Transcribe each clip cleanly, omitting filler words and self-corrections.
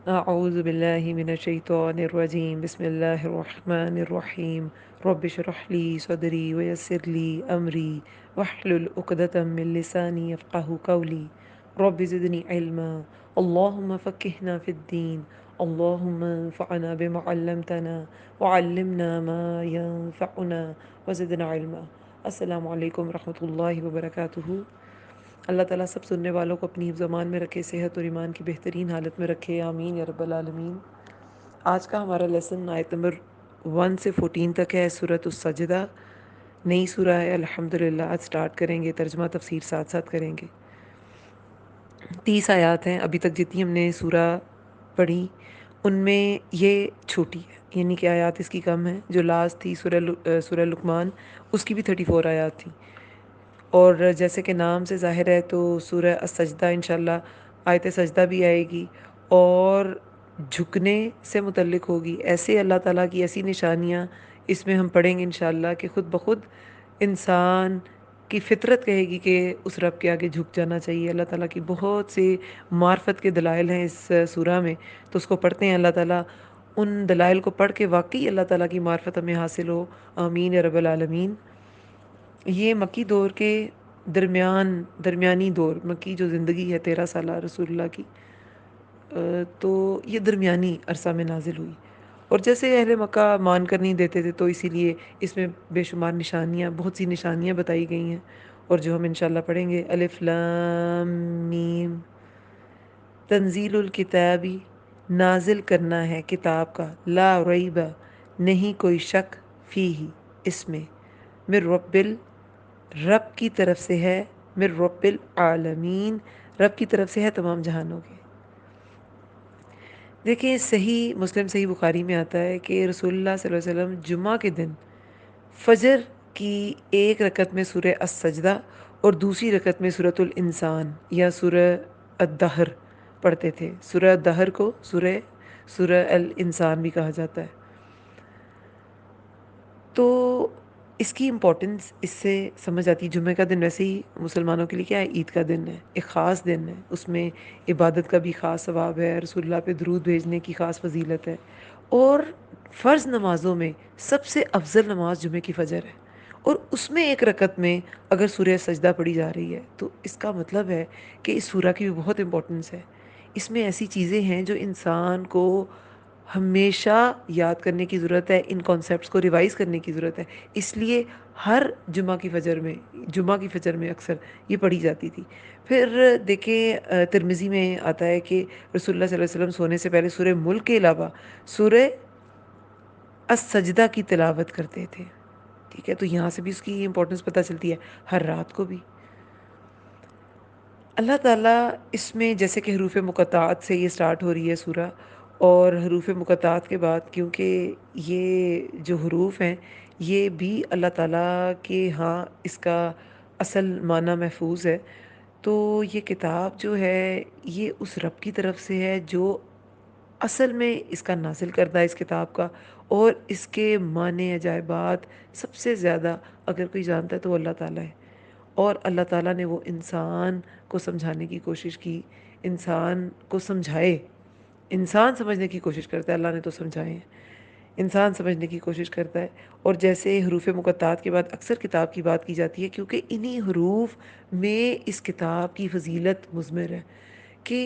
أعوذ بالله من الشيطان الرجيم بسم الله الرحمن الرحيم رب اشرح لي صدري ويسر لي أمري واحلل عقدة من لساني يفقه قولي رب زدني علما اللهم فقهنا في الدين اللهم انفعنا بما علمتنا وعلمنا ما ينفعنا وزدنا علما السلام علیکم ورحمۃ اللہ وبرکاتہ۔ اللہ تعالیٰ سب سننے والوں کو اپنی حفظ و امان میں رکھے، صحت اور ایمان کی بہترین حالت میں رکھے، آمین یا رب العالمین۔ آج کا ہمارا لیسن آیت نمبر 1 سے 14 تک ہے، سورۃ السجدہ، نئی سورہ ہے الحمدللہ۔ آج سٹارٹ کریں گے، ترجمہ تفسیر ساتھ ساتھ کریں گے۔ 30 آیات ہیں ابھی تک جتنی ہم نے سورہ پڑھی، ان میں یہ چھوٹی ہے، یعنی کہ آیات اس کی کم ہیں۔ جو لاسٹ تھی سورہ لقمان، اس کی بھی 34 آیات تھی، اور جیسے کہ نام سے ظاہر ہے تو سورہ السجدہ انشاءاللہ آیت سجدہ بھی آئے گی، اور جھکنے سے متعلق ہوگی۔ ایسے اللہ تعالیٰ کی ایسی نشانیاں اس میں ہم پڑھیں گے انشاءاللہ کہ خود بخود انسان کی فطرت کہے گی کہ اس رب کے آگے جھک جانا چاہیے۔ اللہ تعالیٰ کی بہت سے معرفت کے دلائل ہیں اس سورہ میں، تو اس کو پڑھتے ہیں۔ اللہ تعالیٰ ان دلائل کو پڑھ کے واقعی اللہ تعالیٰ کی معرفت ہمیں حاصل ہو، آمین یا رب العالمین۔ یہ مکی دور کے درمیانی دور، مکی جو زندگی ہے 13 سالہ رسول اللہ کی، تو یہ درمیانی عرصہ میں نازل ہوئی، اور جیسے اہل مکہ مان کر نہیں دیتے تھے تو اسی لیے اس میں بے شمار نشانیاں، بہت سی نشانیاں بتائی گئی ہیں، اور جو ہم انشاءاللہ پڑھیں گے۔ الف لام میم، تنزیل الکتابی، نازل کرنا ہے کتاب کا، لا ریب، نہیں کوئی شک، فیہ، اس میں، من رب، رب کی طرف سے ہے، من رب العالمین، رب کی طرف سے ہے تمام جہانوں کے۔ دیکھیں صحیح مسلم، صحیح بخاری میں آتا ہے کہ رسول اللہ صلی اللہ علیہ وسلم جمعہ کے دن فجر کی ایک رکعت میں سورہ السجدہ اور دوسری رکعت میں سورۃ الانسان یا سورہ الدہر پڑھتے تھے۔ سورہ الدہر کو سورہ الانسان بھی کہا جاتا ہے۔ تو اس کی امپورٹنس اس سے سمجھ آتی ہے۔ جمعہ کا دن ویسے ہی مسلمانوں کے لیے کیا ہے، عید کا دن ہے، ایک خاص دن ہے، اس میں عبادت کا بھی خاص ثواب ہے، رسول اللہ پہ درود بھیجنے کی خاص فضیلت ہے، اور فرض نمازوں میں سب سے افضل نماز جمعہ کی فجر ہے، اور اس میں ایک رکعت میں اگر سورہ سجدہ پڑھی جا رہی ہے تو اس کا مطلب ہے کہ اس سورہ کی بھی بہت امپورٹنس ہے۔ اس میں ایسی چیزیں ہیں جو انسان کو ہمیشہ یاد کرنے کی ضرورت ہے، ان کانسیپٹس کو ریوائز کرنے کی ضرورت ہے، اس لیے ہر جمعہ کی فجر میں اکثر یہ پڑھی جاتی تھی۔ پھر دیکھیں ترمذی میں آتا ہے کہ رسول اللہ صلی اللہ علیہ وسلم سونے سے پہلے سورہ ملک کے علاوہ سورہ السجدہ کی تلاوت کرتے تھے، ٹھیک ہے، تو یہاں سے بھی اس کی امپورٹنس پتہ چلتی ہے، ہر رات کو بھی۔ اللہ تعالیٰ اس میں جیسے کہ حروف مقطعات سے یہ سٹارٹ ہو رہی ہے سورہ، اور حروف مقطعات کے بعد کیونکہ یہ جو حروف ہیں یہ بھی اللہ تعالیٰ کے ہاں اس کا اصل معنی محفوظ ہے، تو یہ کتاب جو ہے یہ اس رب کی طرف سے ہے جو اصل میں اس کا نازل کردہ اس کتاب کا، اور اس کے معنی عجائبات سب سے زیادہ اگر کوئی جانتا ہے تو وہ اللہ تعالیٰ ہے، اور اللہ تعالیٰ نے وہ انسان کو سمجھانے کی کوشش کی، انسان کو سمجھائے، انسان سمجھنے کی کوشش کرتا ہے، اللہ نے تو سمجھائے ہیں، انسان سمجھنے کی کوشش کرتا ہے۔ اور جیسے حروف مقطعات کے بعد اکثر کتاب کی بات کی جاتی ہے کیونکہ انہی حروف میں اس کتاب کی فضیلت مضمر ہے کہ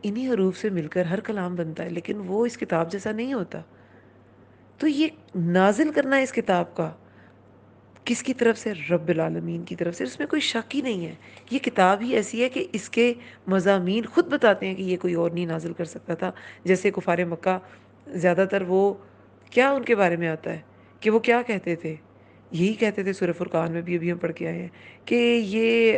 انہی حروف سے مل کر ہر کلام بنتا ہے، لیکن وہ اس کتاب جیسا نہیں ہوتا۔ تو یہ نازل کرنا اس کتاب کا کس کی طرف سے؟ رب العالمین کی طرف سے، اس میں کوئی شک ہی نہیں ہے۔ یہ کتاب ہی ایسی ہے کہ اس کے مضامین خود بتاتے ہیں کہ یہ کوئی اور نہیں نازل کر سکتا تھا۔ جیسے کفار مکہ زیادہ تر وہ کیا ان کے بارے میں آتا ہے کہ وہ کیا کہتے تھے، یہی کہتے تھے، سورہ فرقان میں بھی ابھی ہم پڑھ کے آئے ہیں کہ یہ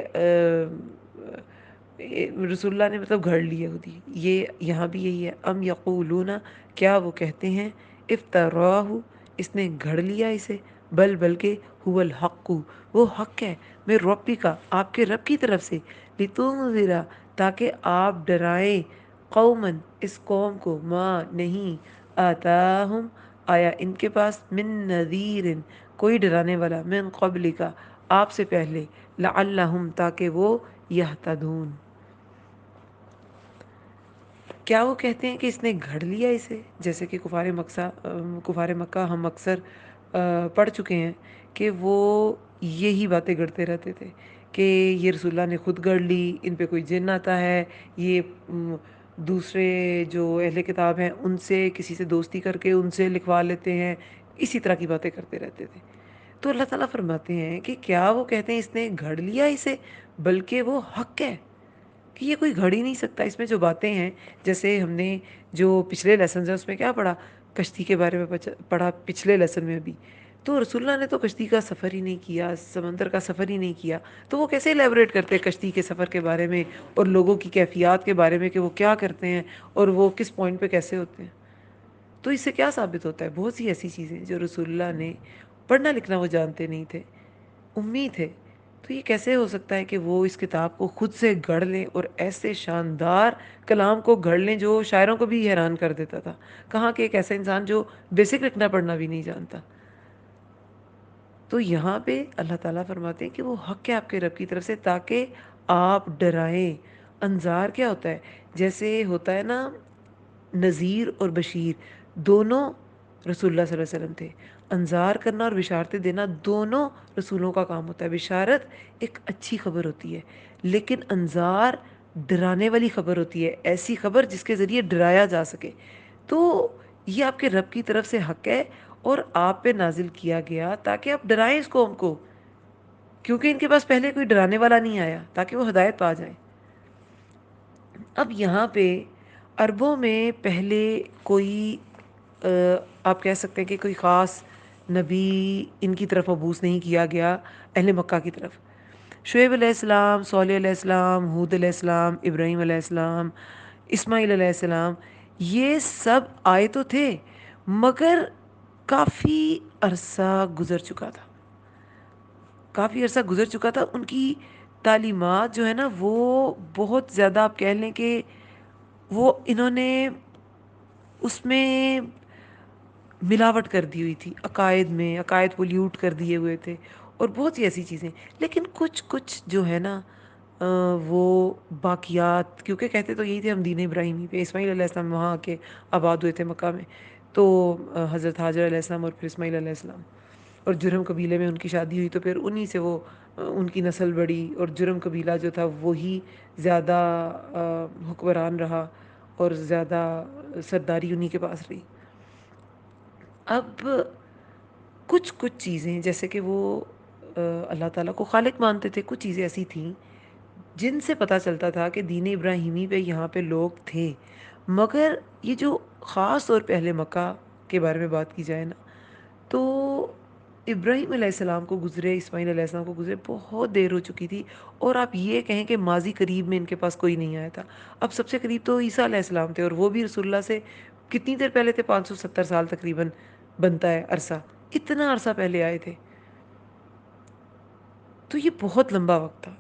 رسول اللہ نے مطلب گھڑ لی یہودی، یہ یہاں بھی یہی ہے، ام یقولون، کیا وہ کہتے ہیں، افتراہ، اس نے گھڑ لیا اسے، بلکہ هو الحق، وہ حق ہے، میں ربی کا، آپ کے رب کی طرف سے، لتنذر، تاکہ آپ ڈرائیں، قومن، اس قوم کو، ما، نہیں، آتاہم، آیا ان کے پاس، من نذیر، کوئی ڈرانے والا، من قبل کا، آپ سے پہلے، لعلہم، تاکہ وہ یہتدون، کیا وہ کہتے ہیں کہ اس نے گھڑ لیا اسے؟ جیسے کہ کفار مکہ ہم اکثر پڑھ چکے ہیں کہ وہ یہی باتیں گڑتے رہتے تھے کہ یہ رسول اللہ نے خود گڑھ لی، ان پہ کوئی جن آتا ہے، یہ دوسرے جو اہل کتاب ہیں ان سے کسی سے دوستی کر کے ان سے لکھوا لیتے ہیں، اسی طرح کی باتیں کرتے رہتے تھے۔ تو اللہ تعالیٰ فرماتے ہیں کہ کیا وہ کہتے ہیں اس نے گھڑ لیا اسے، بلکہ وہ حق ہے کہ یہ کوئی گھڑ ہی نہیں سکتا۔ اس میں جو باتیں ہیں، جیسے ہم نے جو پچھلے لیسنز ہیں اس میں کیا پڑھا، کشتی کے بارے میں پڑھا پچھلے لیسن میں بھی، تو رسول اللہ نے تو کشتی کا سفر ہی نہیں کیا، سمندر کا سفر ہی نہیں کیا، تو وہ کیسے ایلیبوریٹ کرتے ہیں کشتی کے سفر کے بارے میں اور لوگوں کی کیفیات کے بارے میں کہ وہ کیا کرتے ہیں اور وہ کس پوائنٹ پہ کیسے ہوتے ہیں۔ تو اس سے کیا ثابت ہوتا ہے؟ بہت سی ایسی چیزیں جو رسول اللہ نے پڑھنا لکھنا وہ جانتے نہیں تھے، امی تھے، تو یہ کیسے ہو سکتا ہے کہ وہ اس کتاب کو خود سے گڑھ لیں اور ایسے شاندار کلام کو گھڑ لیں جو شاعروں کو بھی حیران کر دیتا تھا؟ کہاں کہ ایک ایسا انسان جو بیسک لکھنا پڑھنا بھی نہیں جانتا۔ تو یہاں پہ اللہ تعالیٰ فرماتے ہیں کہ وہ حق ہے آپ کے رب کی طرف سے تاکہ آپ ڈرائیں۔ انذار کیا ہوتا ہے؟ جیسے ہوتا ہے نا، نذیر اور بشیر دونوں رسول اللہ صلی اللہ علیہ وسلم تھے۔ انذار کرنا اور بشارتیں دینا دونوں رسولوں کا کام ہوتا ہے۔ بشارت ایک اچھی خبر ہوتی ہے، لیکن انذار ڈرانے والی خبر ہوتی ہے، ایسی خبر جس کے ذریعے ڈرایا جا سکے۔ تو یہ آپ کے رب کی طرف سے حق ہے اور آپ پہ نازل کیا گیا تاکہ آپ ڈرائیں اس قوم کو، کیونکہ ان کے پاس پہلے کوئی ڈرانے والا نہیں آیا، تاکہ وہ ہدایت پا جائیں۔ اب یہاں پہ عربوں میں پہلے کوئی آپ کہہ سکتے ہیں کہ کوئی خاص نبی ان کی طرف مبعوث نہیں کیا گیا اہل مکہ کی طرف۔ شعیب علیہ السلام، صالح علیہ السلام، ہود علیہ السلام، ابراہیم علیہ السلام، اسماعیل علیہ السلام، یہ سب آئے تو تھے مگر کافی عرصہ گزر چکا تھا، کافی عرصہ گزر چکا تھا۔ ان کی تعلیمات جو ہے نا وہ بہت زیادہ آپ کہہ لیں کہ وہ انہوں نے اس میں ملاوٹ کر دی ہوئی تھی، عقائد میں عقائد پولیوٹ کر دیے ہوئے تھے اور بہت سی ایسی چیزیں، لیکن کچھ جو ہے نا وہ باقیات، کیونکہ کہتے تو یہی تھے ہم دین ابراہیمی پہ۔ اسماعیل علیہ السلام وہاں آ کے آباد ہوئے تھے مکہ میں، تو حضرت حاجر علیہ السلام اور پھر اسماعیل علیہ السلام، اور جرہم قبیلے میں ان کی شادی ہوئی، تو پھر انہی سے وہ ان کی نسل بڑھی، اور جرہم قبیلہ جو تھا وہی زیادہ حکمران رہا اور زیادہ سرداری انہی کے پاس رہی۔ اب کچھ چیزیں جیسے کہ وہ اللہ تعالیٰ کو خالق مانتے تھے، کچھ چیزیں ایسی تھیں جن سے پتہ چلتا تھا کہ دین ابراہیمی پہ یہاں پہ لوگ تھے، مگر یہ جو خاص طور پہ اہل مکہ کے بارے میں بات کی جائے نا، تو ابراہیم علیہ السلام کو گزرے، اسماعیل علیہ السلام کو گزرے بہت دیر ہو چکی تھی، اور آپ یہ کہیں کہ ماضی قریب میں ان کے پاس کوئی نہیں آیا تھا۔ اب سب سے قریب تو عیسیٰ علیہ السلام تھے، اور وہ بھی رسول اللہ سے کتنی دیر پہلے تھے؟ 570 سال تقریباً بنتا ہے عرصہ، اتنا عرصہ پہلے آئے تھے۔ تو یہ بہت لمبا وقت تھا،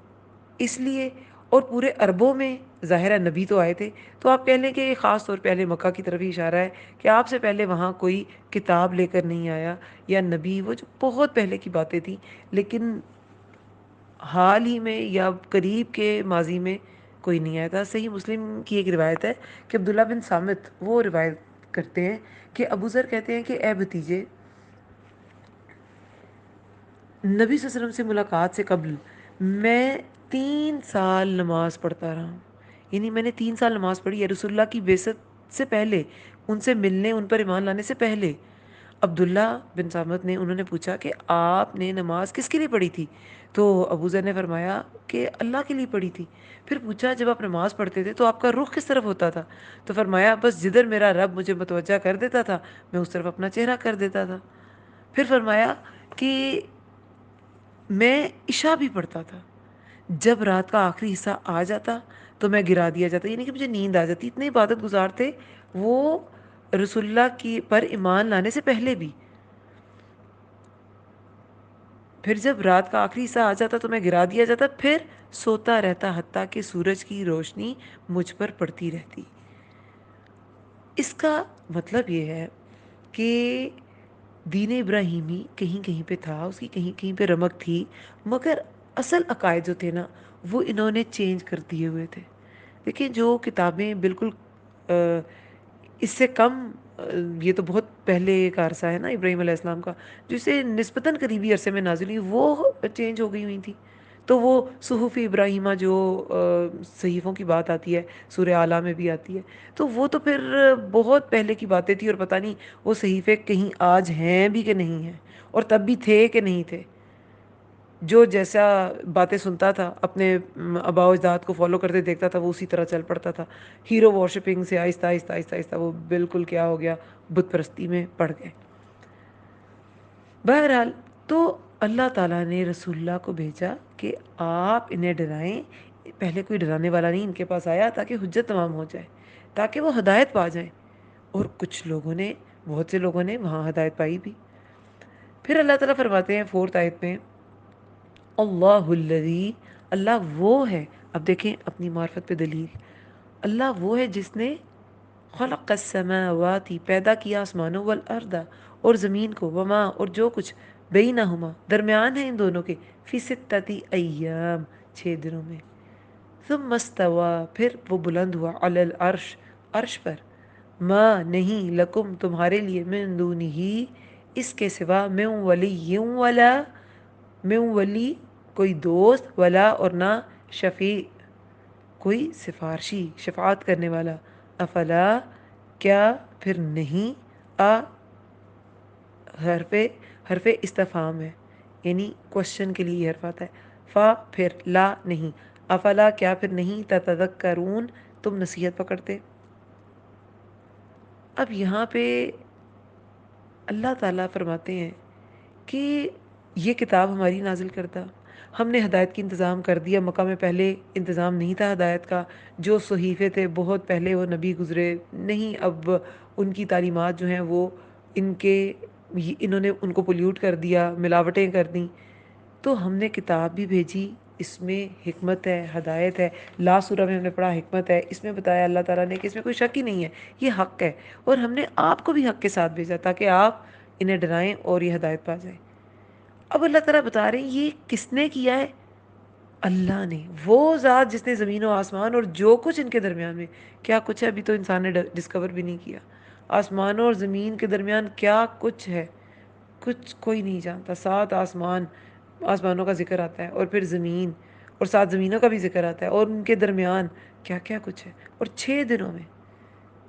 اس لیے، اور پورے عربوں میں ظاہر ہے نبی تو آئے تھے، تو آپ کہہ لیں کہ خاص طور پہ اہل مکہ کی طرف ہی اشارہ ہے کہ آپ سے پہلے وہاں کوئی کتاب لے کر نہیں آیا یا نبی، وہ جو بہت پہلے کی باتیں تھیں، لیکن حال ہی میں یا قریب کے ماضی میں کوئی نہیں آیا تھا۔ صحیح مسلم کی ایک روایت ہے کہ عبداللہ بن سامت وہ روایت کرتے ہیں کہ ابو ذر کہتے ہیں کہ اے بھتیجے، نبی صلی اللہ علیہ وسلم سے ملاقات سے قبل میں 3 سال نماز پڑھتا رہا ہوں، یعنی میں نے 3 سال نماز پڑھی ہے رسول اللہ کی بعثت سے پہلے، ان سے ملنے، ان پر ایمان لانے سے پہلے۔ عبداللہ بن سامت نے، انہوں نے پوچھا کہ آپ نے نماز کس کے لیے پڑھی تھی؟ تو ابو ذر نے فرمایا کہ اللہ کے لیے پڑھی تھی۔ پھر پوچھا جب آپ نماز پڑھتے تھے تو آپ کا رخ کس طرف ہوتا تھا؟ تو فرمایا بس جدھر میرا رب مجھے متوجہ کر دیتا تھا میں اس طرف اپنا چہرہ کر دیتا تھا۔ پھر فرمایا کہ میں عشاء بھی پڑھتا تھا، جب رات کا آخری حصہ آ جاتا تو میں گرا دیا جاتا، یعنی کہ مجھے نیند آ جاتی، اتنے عبادت گزار تھے وہ رسول اللہ کی پر ایمان لانے سے پہلے بھی۔ پھر جب رات کا آخری حصہ آ جاتا تو میں گرا دیا جاتا، پھر سوتا رہتا حتیٰ کہ سورج کی روشنی مجھ پر پڑتی رہتی۔ اس کا مطلب یہ ہے کہ دین ابراہیمی کہیں کہیں پہ تھا، اس کی کہیں کہیں پہ رمق تھی، مگر اصل عقائد جو تھے نا وہ انہوں نے چینج کر دیے ہوئے تھے۔ دیکھیں جو کتابیں بالکل اس سے کم یہ تو بہت پہلے کا عرصہ ہے نا ابراہیم علیہ السلام کا، جو اسے نسبتاً قریبی عرصے میں نازل ہوئی، وہ چینج ہو گئی ہوئی تھی. تو وہ صحف ابراہیمہ جو صحیفوں کی بات آتی ہے، سورہ اعلیٰ میں بھی آتی ہے، تو وہ تو پھر بہت پہلے کی باتیں تھی، اور پتہ نہیں وہ صحیفے کہیں آج ہیں بھی کہ نہیں ہیں، اور تب بھی تھے کہ نہیں تھے. جو جیسا باتیں سنتا تھا اپنے آباء و اجداد کو فالو کرتے دیکھتا تھا، وہ اسی طرح چل پڑتا تھا. ہیرو ورشپنگ سے آہستہ آہستہ آہستہ آہستہ وہ بالکل کیا ہو گیا، بت پرستی میں پڑ گئے. بہرحال تو اللہ تعالیٰ نے رسول اللہ کو بھیجا کہ آپ انہیں ڈرائیں. پہلے کوئی ڈرانے والا نہیں ان کے پاس آیا، تاکہ حجت تمام ہو جائے، تاکہ وہ ہدایت پا جائیں. اور کچھ لوگوں نے، بہت سے لوگوں نے وہاں ہدایت پائی بھی. پھر اللہ تعالیٰ فرماتے ہیں 4 آیت میں، اللہ الذی، اللہ وہ ہے. اب دیکھیں اپنی معرفت پہ دلیل. اللہ وہ ہے جس نے خلق السماوات، پیدا کیا آسمانوں، والارض، اور زمین کو، وما، اور جو کچھ بینہما، درمیان ہے ان دونوں کے، فی 6 ایام، 6 دنوں میں. ثم استوى، پھر وہ بلند ہوا، علی العرش، عرش پر. ما، نہیں، لکم، تمہارے لیے، من دونہ، اس کے سوا، من ولی ولا، من ولی، کوئی دوست، ولا، اور نہ، شفیع، کوئی سفارشی، شفاعت کرنے والا. افلا، کیا پھر نہیں، حرف حرف استفہام ہے، یعنی کوشچن کے لیے یہ حرف آتا ہے. فا، پھر، لا، نہیں. افلا، کیا پھر نہیں، تتذکرون، تم نصیحت پکڑتے. اب یہاں پہ اللہ تعالیٰ فرماتے ہیں کہ یہ کتاب ہماری نازل کردہ، ہم نے ہدایت کی انتظام کر دیا. مکہ میں پہلے انتظام نہیں تھا ہدایت کا، جو صحیفے تھے بہت پہلے وہ نبی گزرے نہیں، اب ان کی تعلیمات جو ہیں وہ انہوں نے ان کو پولیوٹ کر دیا، ملاوٹیں کر دیں. تو ہم نے کتاب بھی بھیجی، اس میں حکمت ہے، ہدایت ہے. لاسٹ سورہ میں ہم نے پڑھا حکمت ہے، اس میں بتایا اللہ تعالیٰ نے کہ اس میں کوئی شک ہی نہیں ہے، یہ حق ہے. اور ہم نے آپ کو بھی حق کے ساتھ بھیجا تاکہ آپ انہیں ڈرائیں اور یہ ہدایت پا جائیں. اب اللہ تعالیٰ بتا رہے ہیں یہ کس نے کیا ہے. اللہ نے، وہ ذات جس نے زمین و آسمان اور جو کچھ ان کے درمیان میں، کیا کچھ ہے ابھی تو انسان نے ڈسکور بھی نہیں کیا. آسمانوں اور زمین کے درمیان کیا کچھ ہے، کچھ کوئی نہیں جانتا. 7 آسمانوں کا ذکر آتا ہے، اور پھر زمین، اور 7 زمینوں کا بھی ذکر آتا ہے، اور ان کے درمیان کیا کیا کچھ ہے. اور 6 دنوں میں،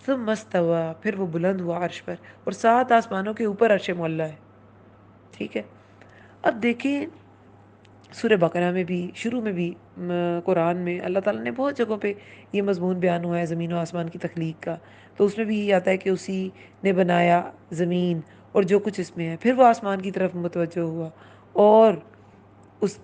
ثم استوى، پھر وہ بلند ہوا عرش پر، اور 7 آسمانوں کے اوپر عرش معلیٰ ہے. ٹھیک ہے. اب دیکھیں سورہ بقرہ میں بھی، شروع میں بھی، قرآن میں اللہ تعالیٰ نے بہت جگہوں پہ یہ مضمون بیان ہوا ہے زمین و آسمان کی تخلیق کا. تو اس میں بھی یہ آتا ہے کہ اسی نے بنایا زمین اور جو کچھ اس میں ہے. پھر وہ آسمان کی طرف متوجہ ہوا، اور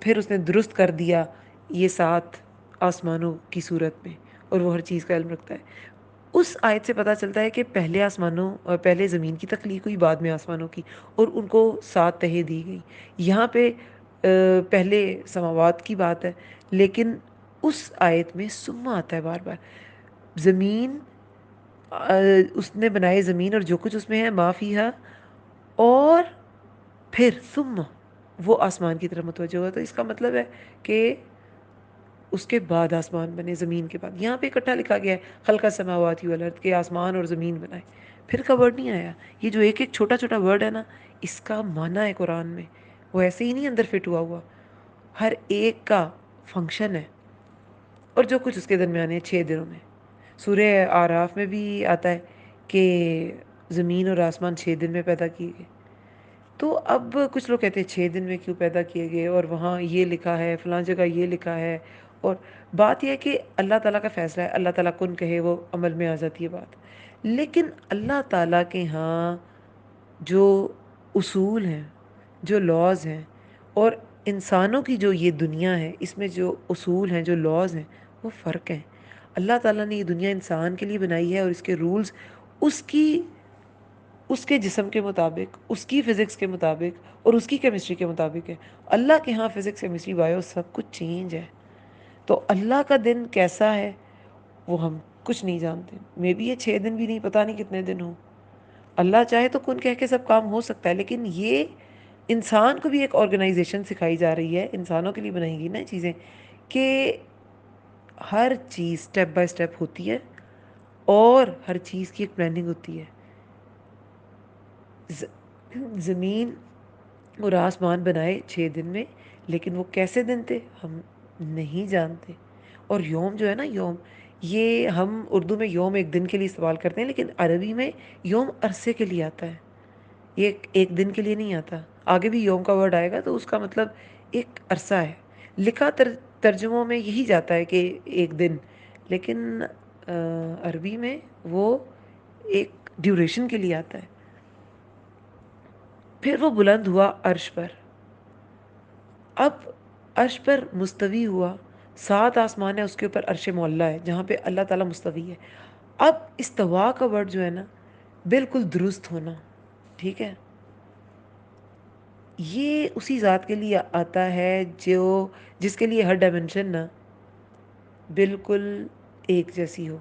پھر اس نے درست کر دیا یہ 7 آسمانوں کی صورت میں، اور وہ ہر چیز کا علم رکھتا ہے. اس آیت سے پتہ چلتا ہے کہ پہلے آسمانوں اور پہلے زمین کی تخلیق ہوئی، بعد میں آسمانوں کی، اور ان کو 7 تہیں دی گئی. یہاں پہ پہلے سماوات کی بات ہے، لیکن اس آیت میں ثم آتا ہے بار بار. زمین، اس نے بنائے زمین اور جو کچھ اس میں ہے، ما فیہا، اور پھر ثم وہ آسمان کی طرف متوجہ ہوا. تو اس کا مطلب ہے کہ اس کے بعد آسمان بنے، زمین کے بعد. یہاں پہ اکٹھا لکھا گیا ہے خلق السماوات والارض، کے آسمان اور زمین بنائے. پھر کا ورڈ نہیں آیا. یہ جو ایک ایک چھوٹا چھوٹا ورڈ ہے نا، اس کا معنی ہے قرآن میں، وہ ایسے ہی نہیں اندر فٹ ہوا. ہر ایک کا فنکشن ہے، اور جو کچھ اس کے درمیان ہے 6 دنوں میں. سورہ آراف میں بھی آتا ہے کہ زمین اور آسمان 6 دن میں پیدا کیے گئے. تو اب کچھ لوگ کہتے ہیں 6 دن میں کیوں پیدا کیے گئے، اور وہاں یہ لکھا ہے، فلاں جگہ یہ لکھا ہے. اور بات یہ ہے کہ اللہ تعالیٰ کا فیصلہ ہے، اللہ تعالیٰ کن کہے وہ عمل میں آ جاتی ہے بات. لیکن اللہ تعالیٰ کے ہاں جو اصول ہیں، جو لاز ہیں، اور انسانوں کی جو یہ دنیا ہے، اس میں جو اصول ہیں، جو لاز ہیں، وہ فرق ہیں. اللہ تعالیٰ نے یہ دنیا انسان کے لیے بنائی ہے، اور اس کے رولز اس کی، اس کے جسم کے مطابق، اس کی فزکس کے مطابق، اور اس کی کیمسٹری کے مطابق ہے. اللہ کے ہاں فزکس، کیمسٹری، بایو سب کچھ چینج ہے. تو اللہ کا دن کیسا ہے وہ ہم کچھ نہیں جانتے. مے بی یہ 6 دن بھی نہیں، پتہ نہیں کتنے دن ہوں. اللہ چاہے تو کن کہہ کے سب کام ہو سکتا ہے، لیکن یہ انسان کو بھی ایک آرگنائزیشن سکھائی جا رہی ہے، انسانوں کے لیے بنائی گئی نا چیزیں، کہ ہر چیز سٹیپ بائی سٹیپ ہوتی ہے، اور ہر چیز کی ایک پلاننگ ہوتی ہے. زمین اور آسمان بنائے 6 دن میں، لیکن وہ کیسے دن تھے ہم نہیں جانتے. اور یوم جو ہے نا، یوم، یہ ہم اردو میں یوم ایک دن کے لیے استعمال کرتے ہیں، لیکن عربی میں یوم عرصے کے لیے آتا ہے. یہ ایک دن کے لیے نہیں آتا. آگے بھی یوم کا ورڈ آئے گا تو اس کا مطلب ایک عرصہ ہے. لکھا ترجموں میں یہی جاتا ہے کہ ایک دن، لیکن عربی میں وہ ایک ڈیوریشن کے لیے آتا ہے. پھر وہ بلند ہوا عرش پر. اب عرش پر مستوی ہوا. 7 آسمان ہے، اس کے اوپر عرش معلیٰ ہے جہاں پہ اللہ تعالیٰ مستوی ہے. اب استوا کا ورڈ جو ہے نا، بالکل درست ہونا. ٹھیک ہے، یہ اسی ذات کے لیے آتا ہے جس کے لیے ہر ڈائمنشن نا بالکل ایک جیسی ہو.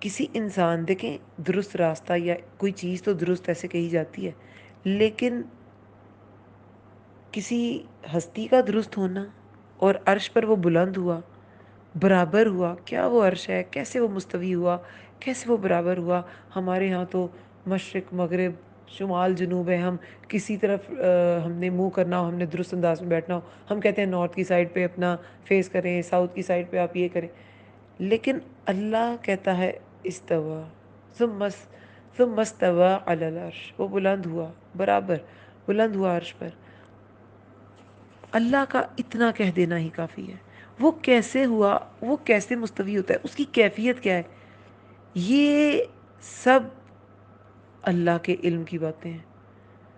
کسی انسان، دیکھیں، درست راستہ یا کوئی چیز تو درست ایسے کہی جاتی ہے، لیکن کسی ہستی کا درست ہونا اور عرش پر وہ بلند ہوا، برابر ہوا. کیا وہ عرش ہے؟ کیسے وہ مستوی ہوا؟ کیسے وہ برابر ہوا؟ ہمارے ہاں تو مشرق مغرب شمال جنوب ہے. ہم کسی طرف ہم نے منہ کرنا ہو، ہم نے درست انداز میں بیٹھنا ہو، ہم کہتے ہیں نارتھ کی سائڈ پہ اپنا فیس کریں، ساؤتھ کی سائڈ پہ آپ یہ کریں. لیکن اللہ کہتا ہے استوا، ثم استوى علی العرش. وہ بلند ہوا، برابر بلند ہوا عرش پر. اللہ کا اتنا کہہ دینا ہی کافی ہے. وہ کیسے ہوا، وہ کیسے مستوی ہوتا ہے، اس کی کیفیت کیا ہے، یہ سب اللہ کے علم کی باتیں ہیں.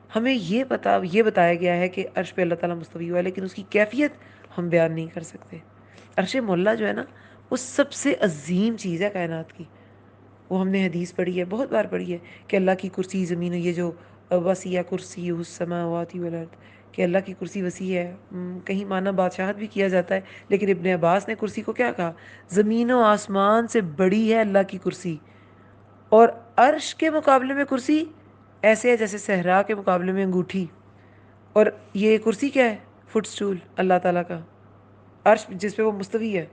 ہمیں یہ بتایا گیا ہے کہ عرش پہ اللہ تعالیٰ مستوی ہوا ہے، لیکن اس کی کیفیت ہم بیان نہیں کر سکتے. عرش معلیٰ جو ہے نا، وہ سب سے عظیم چیز ہے کائنات کی. وہ ہم نے حدیث پڑھی ہے، بہت بار پڑھی ہے کہ اللہ کی کرسی زمین، یہ جو وسیع کرسی السماوات والارض، کہ اللہ کی کرسی وسیع ہے. کہیں معنی بادشاہت بھی کیا جاتا ہے، لیکن ابن عباس نے کرسی کو کیا کہا؟ زمین و آسمان سے بڑی ہے اللہ کی کرسی. اور عرش کے مقابلے میں کرسی ایسے ہے جیسے صحرا کے مقابلے میں انگوٹھی. اور یہ کرسی کیا ہے؟ فٹ سٹول اللہ تعالیٰ کا، عرش جس پہ وہ مستوی ہے.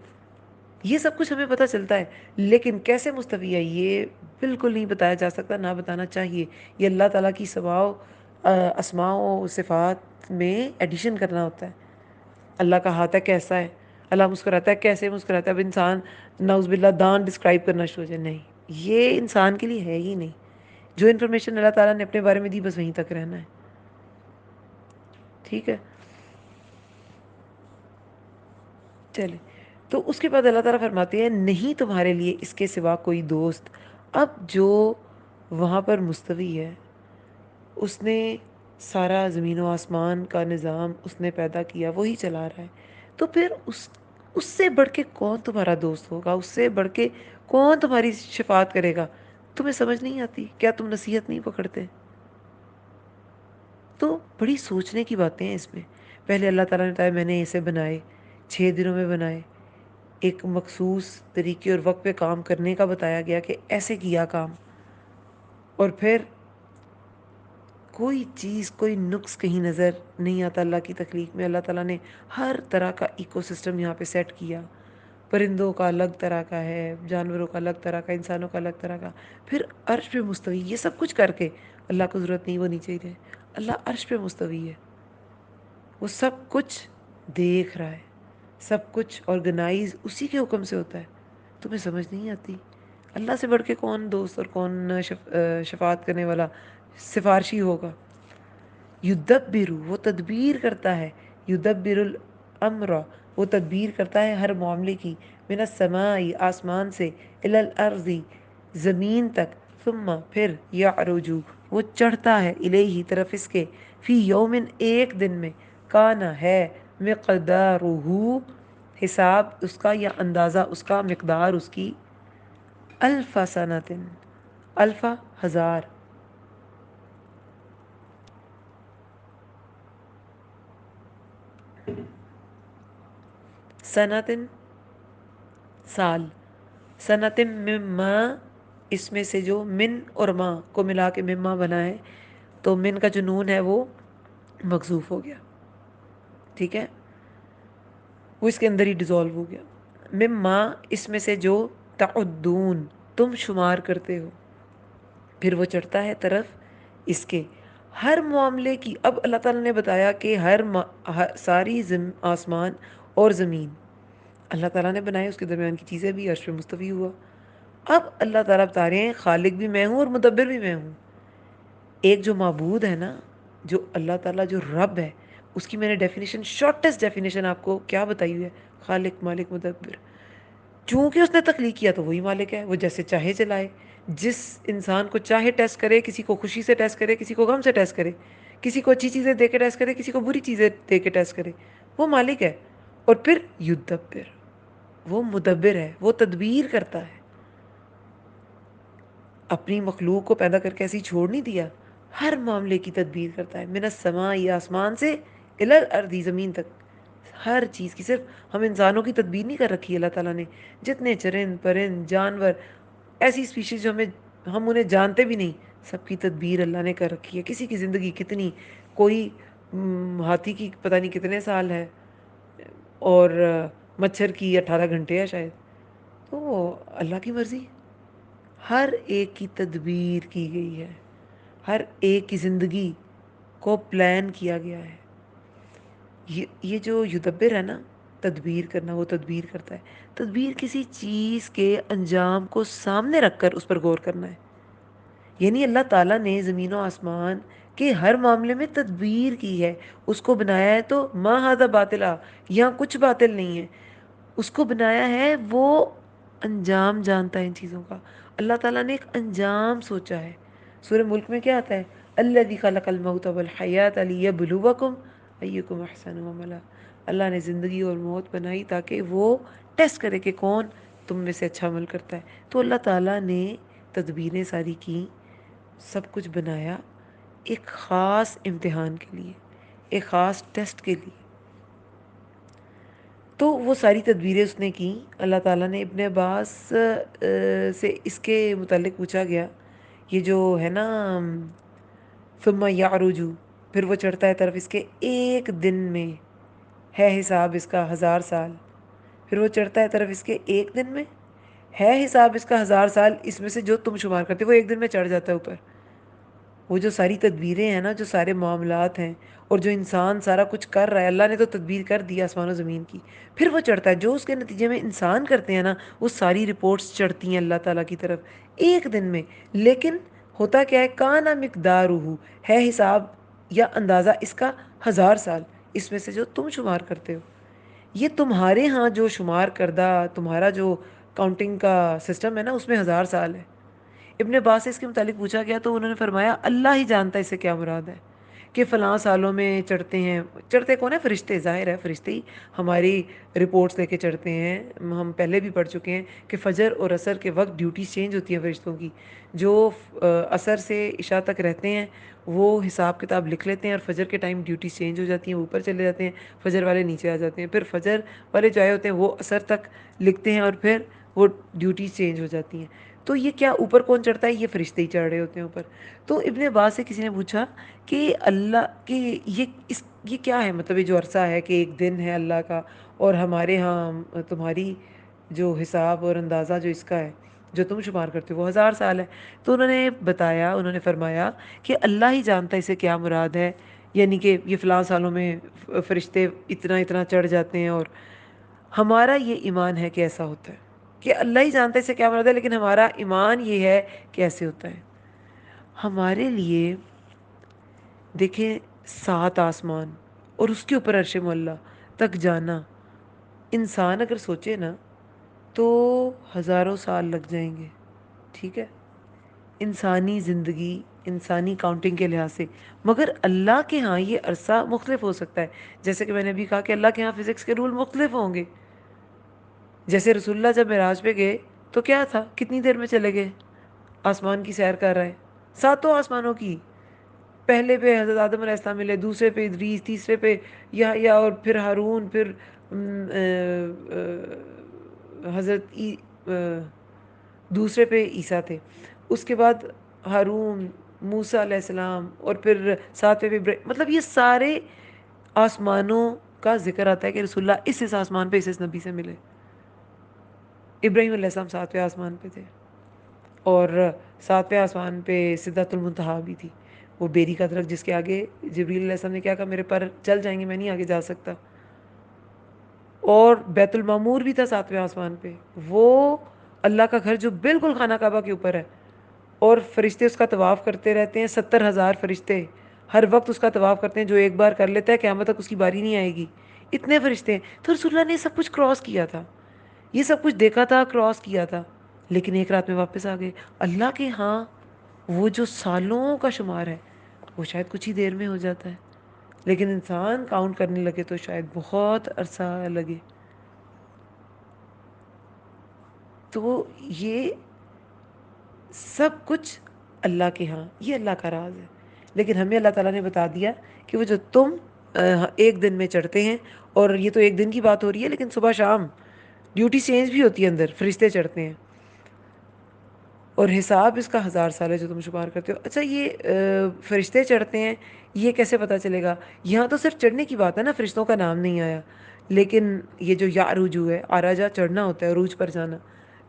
یہ سب کچھ ہمیں پتہ چلتا ہے، لیکن کیسے مستوی ہے یہ بالکل نہیں بتایا جا سکتا، نہ بتانا چاہیے. یہ اللہ تعالیٰ کی اسماء و صفات میں ایڈیشن کرنا ہوتا ہے. اللہ کا ہاتھ ہے، کیسا ہے؟ اللہ مسکراتا ہے، کیسے مسکراتا ہے؟ اب انسان نعوذ باللہ دان ڈسکرائب کرنا شروع ہو جائے. نہیں، یہ انسان کے لیے ہے ہی نہیں. جو انفارمیشن اللہ تعالیٰ نے اپنے بارے میں دی، بس وہیں تک رہنا ہے. ٹھیک ہے، چلے. تو اس کے بعد اللہ تعالیٰ فرماتے ہیں نہیں تمہارے لیے اس کے سوا کوئی دوست. اب جو وہاں پر مستوی ہے، اس نے سارا زمین و آسمان کا نظام اس نے پیدا کیا، وہی چلا رہا ہے. تو پھر اس سے بڑھ کے کون تمہارا دوست ہوگا؟ اس سے بڑھ کے کون تمہاری شفاعت کرے گا؟ تمہیں سمجھ نہیں آتی؟ کیا تم نصیحت نہیں پکڑتے؟ تو بڑی سوچنے کی باتیں ہیں اس میں. پہلے اللہ تعالیٰ نے بتایا میں نے اسے بنائے 6 دنوں میں بنائے. ایک مخصوص طریقے اور وقت پہ کام کرنے کا بتایا گیا کہ ایسے کیا کام. اور پھر کوئی چیز، کوئی نقص کہیں نظر نہیں آتا اللہ کی تخلیق میں. اللہ تعالیٰ نے ہر طرح کا ایکو سسٹم یہاں پہ سیٹ کیا. پرندوں کا الگ طرح کا ہے، جانوروں کا الگ طرح کا، انسانوں کا الگ طرح کا. پھر عرش پہ مستوی، یہ سب کچھ کر کے اللہ کو ضرورت نہیں، وہ نیچے ہی رہے. اللہ عرش پہ مستوی ہے، وہ سب کچھ دیکھ رہا ہے. سب کچھ آرگنائز اسی کے حکم سے ہوتا ہے. تمہیں سمجھ نہیں آتی؟ اللہ سے بڑھ کے کون دوست اور کون شفاعت کرنے والا، سفارشی ہوگا؟ یدبر، وہ تدبیر کرتا ہے. یدبر الامر، وہ تدبیر کرتا ہے ہر معاملے کی. من السماء، آسمان سے، الی الارض، زمین تک. ثم، پھر، یعرج، وہ چڑھتا ہے، الیہ، طرف اس کے. فی یومن، ایک دن میں. کانا، ہے. مقدارہ، حساب اس کا یا اندازہ اس کا، مقدار اس کی. الف سنۃ، الف، ہزار. سنتن، سال. سنتم مما، اس میں سے جو من اور ما کو ملا کے مما بنا ہے، تو من کا جو نون ہے وہ مخذوف ہو گیا. ٹھیک ہے، وہ اس کے اندر ہی ڈیزالو ہو گیا. مما، اس میں سے جو تعدون، تم شمار کرتے ہو. پھر وہ چڑھتا ہے طرف اس کے ہر معاملے کی. اب اللہ تعالیٰ نے بتایا کہ ساری آسمان اور زمین اللہ تعالیٰ نے بنائے، اس کے درمیان کی چیزیں بھی، عرش پہ مستوی ہوا. اب اللہ تعالیٰ بتا رہے ہیں خالق بھی میں ہوں اور مدبر بھی میں ہوں. ایک جو معبود ہے نا، جو اللہ تعالیٰ جو رب ہے، اس کی میں نے ڈیفینیشن، شارٹیسٹ ڈیفینیشن آپ کو کیا بتائی ہوئی ہے؟ خالق، مالک، مدبر. چونکہ اس نے تخلیق کیا تو وہی مالک ہے، وہ جیسے چاہے چلائے. جس انسان کو چاہے ٹیسٹ کرے، کسی کو خوشی سے ٹیسٹ کرے، کسی کو غم سے ٹیسٹ کرے، کسی کو اچھی چیزیں دے کے ٹیسٹ کرے، کسی کو بری چیزیں دے کے ٹیسٹ کرے، وہ مالک ہے. اور پھر یدبر، وہ مدبر ہے، وہ تدبیر کرتا ہے. اپنی مخلوق کو پیدا کر کے ایسے ہی چھوڑ نہیں دیا، ہر معاملے کی تدبیر کرتا ہے. من السماء، یہ آسمان سے، الی الارض، زمین تک، ہر چیز کی. صرف ہم انسانوں کی تدبیر نہیں کر رکھی اللہ تعالیٰ نے. جتنے چرند پرند جانور، ایسی اسپیشیز جو ہم انہیں جانتے بھی نہیں، سب کی تدبیر اللہ نے کر رکھی ہے. کسی کی زندگی کتنی، کوئی ہاتھی کی پتہ نہیں کتنے سال ہے، اور مچھر کی 18 گھنٹے ہے شاید. تو اللہ کی مرضی، ہر ایک کی تدبیر کی گئی ہے، ہر ایک کی زندگی کو پلان کیا گیا ہے. یہ جو یدبر ہے نا، تدبیر کرنا، وہ تدبیر کرتا ہے. تدبیر کسی چیز کے انجام کو سامنے رکھ کر اس پر غور کرنا ہے. یعنی اللہ تعالیٰ نے زمین و آسمان کے ہر معاملے میں تدبیر کی ہے. اس کو بنایا ہے تو ما ھذا باطلا، یہاں کچھ باطل نہیں ہے. اس کو بنایا ہے، وہ انجام جانتا ہے ان چیزوں کا. اللہ تعالیٰ نے ایک انجام سوچا ہے. سورہ ملک میں کیا آتا ہے؟ الذی خلق الموت والحیات لیبلوکم ایکم احسن عملا. اللہ نے زندگی اور موت بنائی تاکہ وہ ٹیسٹ کرے کہ کون تم میں سے اچھا عمل کرتا ہے. تو اللہ تعالیٰ نے تدبیریں ساری کی، سب کچھ بنایا ایک خاص امتحان کے لیے، ایک خاص ٹیسٹ کے لیے. تو وہ ساری تدبیریں اس نے کی. اللہ تعالیٰ نے ابن عباس سے اس کے متعلق پوچھا گیا، یہ جو ہے نا ثم یعرج، پھر وہ چڑھتا ہے طرف اس کے، ایک دن میں ہے حساب اس کا 1000 سال. پھر وہ چڑھتا ہے طرف اس کے، ایک دن میں ہے حساب اس کا 1000 سال. اس میں سے جو تم شمار کرتے وہ ایک دن میں چڑھ جاتا ہے اوپر. وہ جو ساری تدبیریں ہیں نا، جو سارے معاملات ہیں، اور جو انسان سارا کچھ کر رہا ہے، اللہ نے تو تدبیر کر دی آسمان و زمین کی. پھر وہ چڑھتا ہے، جو اس کے نتیجے میں انسان کرتے ہیں نا، وہ ساری رپورٹس چڑھتی ہیں اللہ تعالیٰ کی طرف ایک دن میں. لیکن ہوتا کیا ہے؟ کانا مقدارہ، ہے حساب یا اندازہ اس کا 1000 سال. اس میں سے جو تم شمار کرتے ہو، یہ تمہارے ہاں جو شمار کردہ تمہارا جو کاؤنٹنگ کا سسٹم ہے نا، اس میں 1000 سال ہے. ابن عباس سے اس کے متعلق پوچھا گیا تو انہوں نے فرمایا اللہ ہی جانتا ہے اس سے کیا مراد ہے، کہ فلاں سالوں میں چڑھتے ہیں. چڑھتے کون ہے؟ فرشتے. ظاہر ہے فرشتے ہی ہماری رپورٹس لے کے چڑھتے ہیں. ہم پہلے بھی پڑھ چکے ہیں کہ فجر اور عصر کے وقت ڈیوٹیز چینج ہوتی ہیں فرشتوں کی. جو عصر سے عشاء تک رہتے ہیں وہ حساب کتاب لکھ لیتے ہیں، اور فجر کے ٹائم ڈیوٹیز چینج ہو جاتی ہیں، وہ اوپر چلے جاتے ہیں، فجر والے نیچے آ جاتے ہیں. پھر فجر والے جو آئے ہوتے ہیں وہ عصر تک لکھتے ہیں، اور پھر وہ ڈیوٹیز چینج ہو جاتی ہیں. تو یہ کیا اوپر کون چڑھتا ہے؟ یہ فرشتے ہی چڑھ رہے ہوتے ہیں اوپر. تو ابن عباس سے کسی نے پوچھا کہ اللہ کہ یہ کیا ہے؟ مطلب یہ جو عرصہ ہے کہ ایک دن ہے اللہ کا، اور ہمارے ہاں تمہاری جو حساب اور اندازہ جو اس کا ہے، جو تم شمار کرتے ہو، وہ 1000 سال ہے. تو انہوں نے بتایا، انہوں نے فرمایا کہ اللہ ہی جانتا ہے اسے کیا مراد ہے. یعنی کہ یہ فلاں سالوں میں فرشتے اتنا اتنا چڑھ جاتے ہیں. اور ہمارا یہ ایمان ہے کہ ایسا ہوتا ہے، کہ اللہ ہی جانتا ہے اسے کیا مراد ہے، لیکن ہمارا ایمان یہ ہے کہ ایسے ہوتا ہے. ہمارے لیے دیکھیں 7 آسمان اور اس کے اوپر عرش معلیٰ تک جانا، انسان اگر سوچے نا تو ہزاروں سال لگ جائیں گے. ٹھیک ہے، انسانی زندگی، انسانی کاؤنٹنگ کے لحاظ سے. مگر اللہ کے ہاں یہ عرصہ مختلف ہو سکتا ہے. جیسے کہ میں نے بھی کہا کہ اللہ کے ہاں فزکس کے رول مختلف ہوں گے. جیسے رسول اللہ جب معراج پہ گئے تو کیا تھا؟ کتنی دیر میں چلے گئے؟ آسمان کی سیر کر رہے ہیں، 7 آسمانوں کی. پہلے پہ حضرت آدم علیہ السلام ملے، دوسرے پہ ادریس، تیسرے پہ یا اور پھر ہارون، پھر حضرت دوسرے پہ عیسیٰ تھے. اس کے بعد ہارون، موسیٰ علیہ السلام، اور پھر 7ویں پہ مطلب یہ سارے آسمانوں کا ذکر آتا ہے کہ رسول اللہ اس آسمان پہ اس نبی سے ملے. ابراہیم علیہ السلام 7ویں آسمان پہ تھے، اور 7ویں آسمان پہ سدرۃ المنتہا بھی تھی، وہ بیری کا درخت جس کے آگے جبریل علیہ السلام نے کیا کہا میرے پر چل جائیں گے، میں نہیں آگے جا سکتا. اور بیت المعمور بھی تھا 7ویں آسمان پہ، وہ اللہ کا گھر جو بالکل خانہ کعبہ کے اوپر ہے، اور فرشتے اس کا طواف کرتے رہتے ہیں. 70,000 فرشتے ہر وقت اس کا طواف کرتے ہیں، جو ایک بار کر لیتا ہے قیامت تک اس کی باری نہیں آئے گی. اتنے فرشتے ہیں. تو رسول اللہ نے سب کچھ کراس کیا تھا، یہ سب کچھ دیکھا تھا، کراس کیا تھا، لیکن ایک رات میں واپس آ گئے. اللہ کے ہاں وہ جو سالوں کا شمار ہے وہ شاید کچھ ہی دیر میں ہو جاتا ہے، لیکن انسان کاؤنٹ کرنے لگے تو شاید بہت عرصہ لگے. تو یہ سب کچھ اللہ کے ہاں، یہ اللہ کا راز ہے. لیکن ہمیں اللہ تعالیٰ نے بتا دیا کہ وہ جو تم ایک دن میں چڑھتے ہیں، اور یہ تو ایک دن کی بات ہو رہی ہے، لیکن صبح شام ڈیوٹی چینج بھی ہوتی ہے، اندر فرشتے چڑھتے ہیں، اور حساب اس کا 1000 سال ہے جو تم شمار کرتے ہو. اچھا یہ فرشتے چڑھتے ہیں، یہ کیسے پتہ چلے گا؟ یہاں تو صرف چڑھنے کی بات ہے نا، فرشتوں کا نام نہیں آیا. لیکن یہ جو یا عروج ہے، آراجا چڑھنا ہوتا ہے، عروج پر جانا.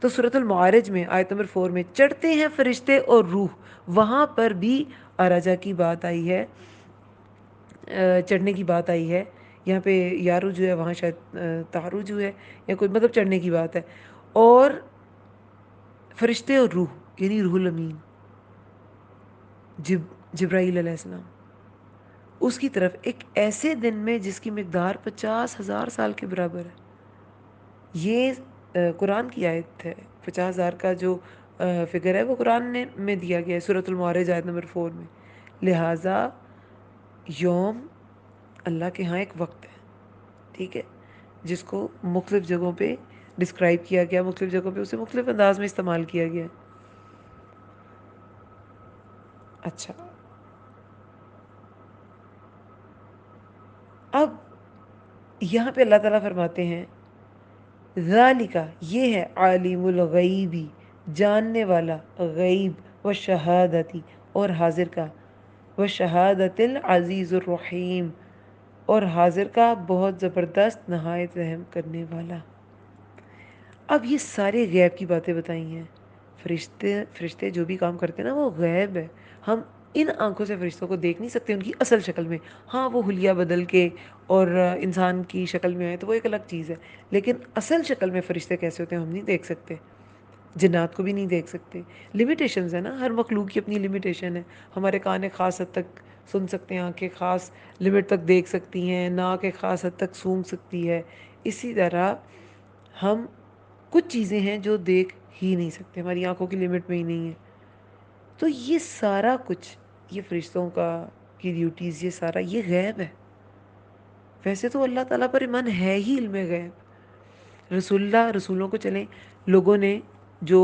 تو سورۃ المعارج میں آیت نمبر 4 میں چڑھتے ہیں فرشتے اور روح، وہاں پر بھی آراجا کی بات آئی ہے، چڑھنے کی بات آئی ہے. یہاں پہ یارو جو ہے، وہاں شاید تارو جو ہے، یا کوئی مطلب چڑھنے کی بات ہے. اور فرشتے اور روح یعنی روح الامین جبرائیل علیہ السلام اس کی طرف ایک ایسے دن میں جس کی مقدار 50,000 سال کے برابر ہے. یہ قرآن کی آیت ہے. 50,000 کا جو فگر ہے وہ قرآن میں دیا گیا ہے، سورۃ المعارج آیت نمبر 4 میں. لہٰذا یوم اللہ کے ہاں ایک وقت ہے، ٹھیک ہے، جس کو مختلف جگہوں پہ ڈسکرائب کیا گیا، مختلف جگہوں پہ اسے مختلف انداز میں استعمال کیا گیا. اچھا، اب یہاں پہ اللہ تعالیٰ فرماتے ہیں ذالکا، یہ ہے عالم الغیبی، جاننے والا غیب و شہادتی، اور حاضر کا، و شہادت العزیز الرحیم، اور حاضر کا بہت زبردست نہایت رحم کرنے والا. اب یہ سارے غیب کی باتیں بتائی ہیں. فرشتے جو بھی کام کرتے ہیں نا وہ غیب ہے. ہم ان آنکھوں سے فرشتوں کو دیکھ نہیں سکتے ان کی اصل شکل میں. ہاں وہ حلیہ بدل کے اور انسان کی شکل میں آئے تو وہ ایک الگ چیز ہے، لیکن اصل شکل میں فرشتے کیسے ہوتے ہیں ہم نہیں دیکھ سکتے، جنات کو بھی نہیں دیکھ سکتے. لمیٹیشنز ہیں نا، ہر مخلوق کی اپنی لمیٹیشن ہے. ہمارے کان ایک خاص حد تک سن سکتے ہیں، آنکھیں خاص لمٹ تک دیکھ سکتی ہیں، ناک ایک خاص حد تک سونگھ سکتی ہے. اسی طرح ہم کچھ چیزیں ہیں جو دیکھ ہی نہیں سکتے، ہماری آنکھوں کی لمٹ میں ہی نہیں ہے. تو یہ سارا کچھ، یہ فرشتوں کا کی ڈیوٹیز، یہ سارا یہ غیب ہے. ویسے تو اللہ تعالیٰ پر ایمان ہے ہی علم غیب. رسولوں کو چلیں، لوگوں نے جو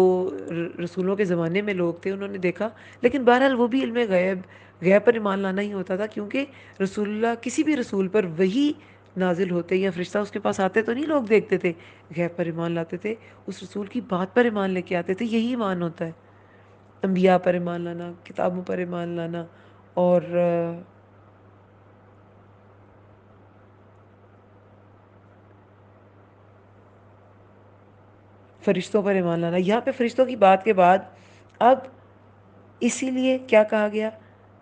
رسولوں کے زمانے میں لوگ تھے انہوں نے دیکھا، لیکن بہرحال وہ بھی علم غیب پر ایمان لانا ہی ہوتا تھا، کیونکہ رسول اللہ کسی بھی رسول پر وہی نازل ہوتے یا فرشتہ اس کے پاس آتے تو نہیں لوگ دیکھتے تھے، غیب پر ایمان لاتے تھے، اس رسول کی بات پر ایمان لے کے آتے تھے. یہی ایمان ہوتا ہے، انبیاء پر ایمان لانا، کتابوں پر ایمان لانا، اور فرشتوں پر ایمان لانا. یہاں پہ فرشتوں کی بات کے بعد اب اسی لیے کیا کہا گیا؟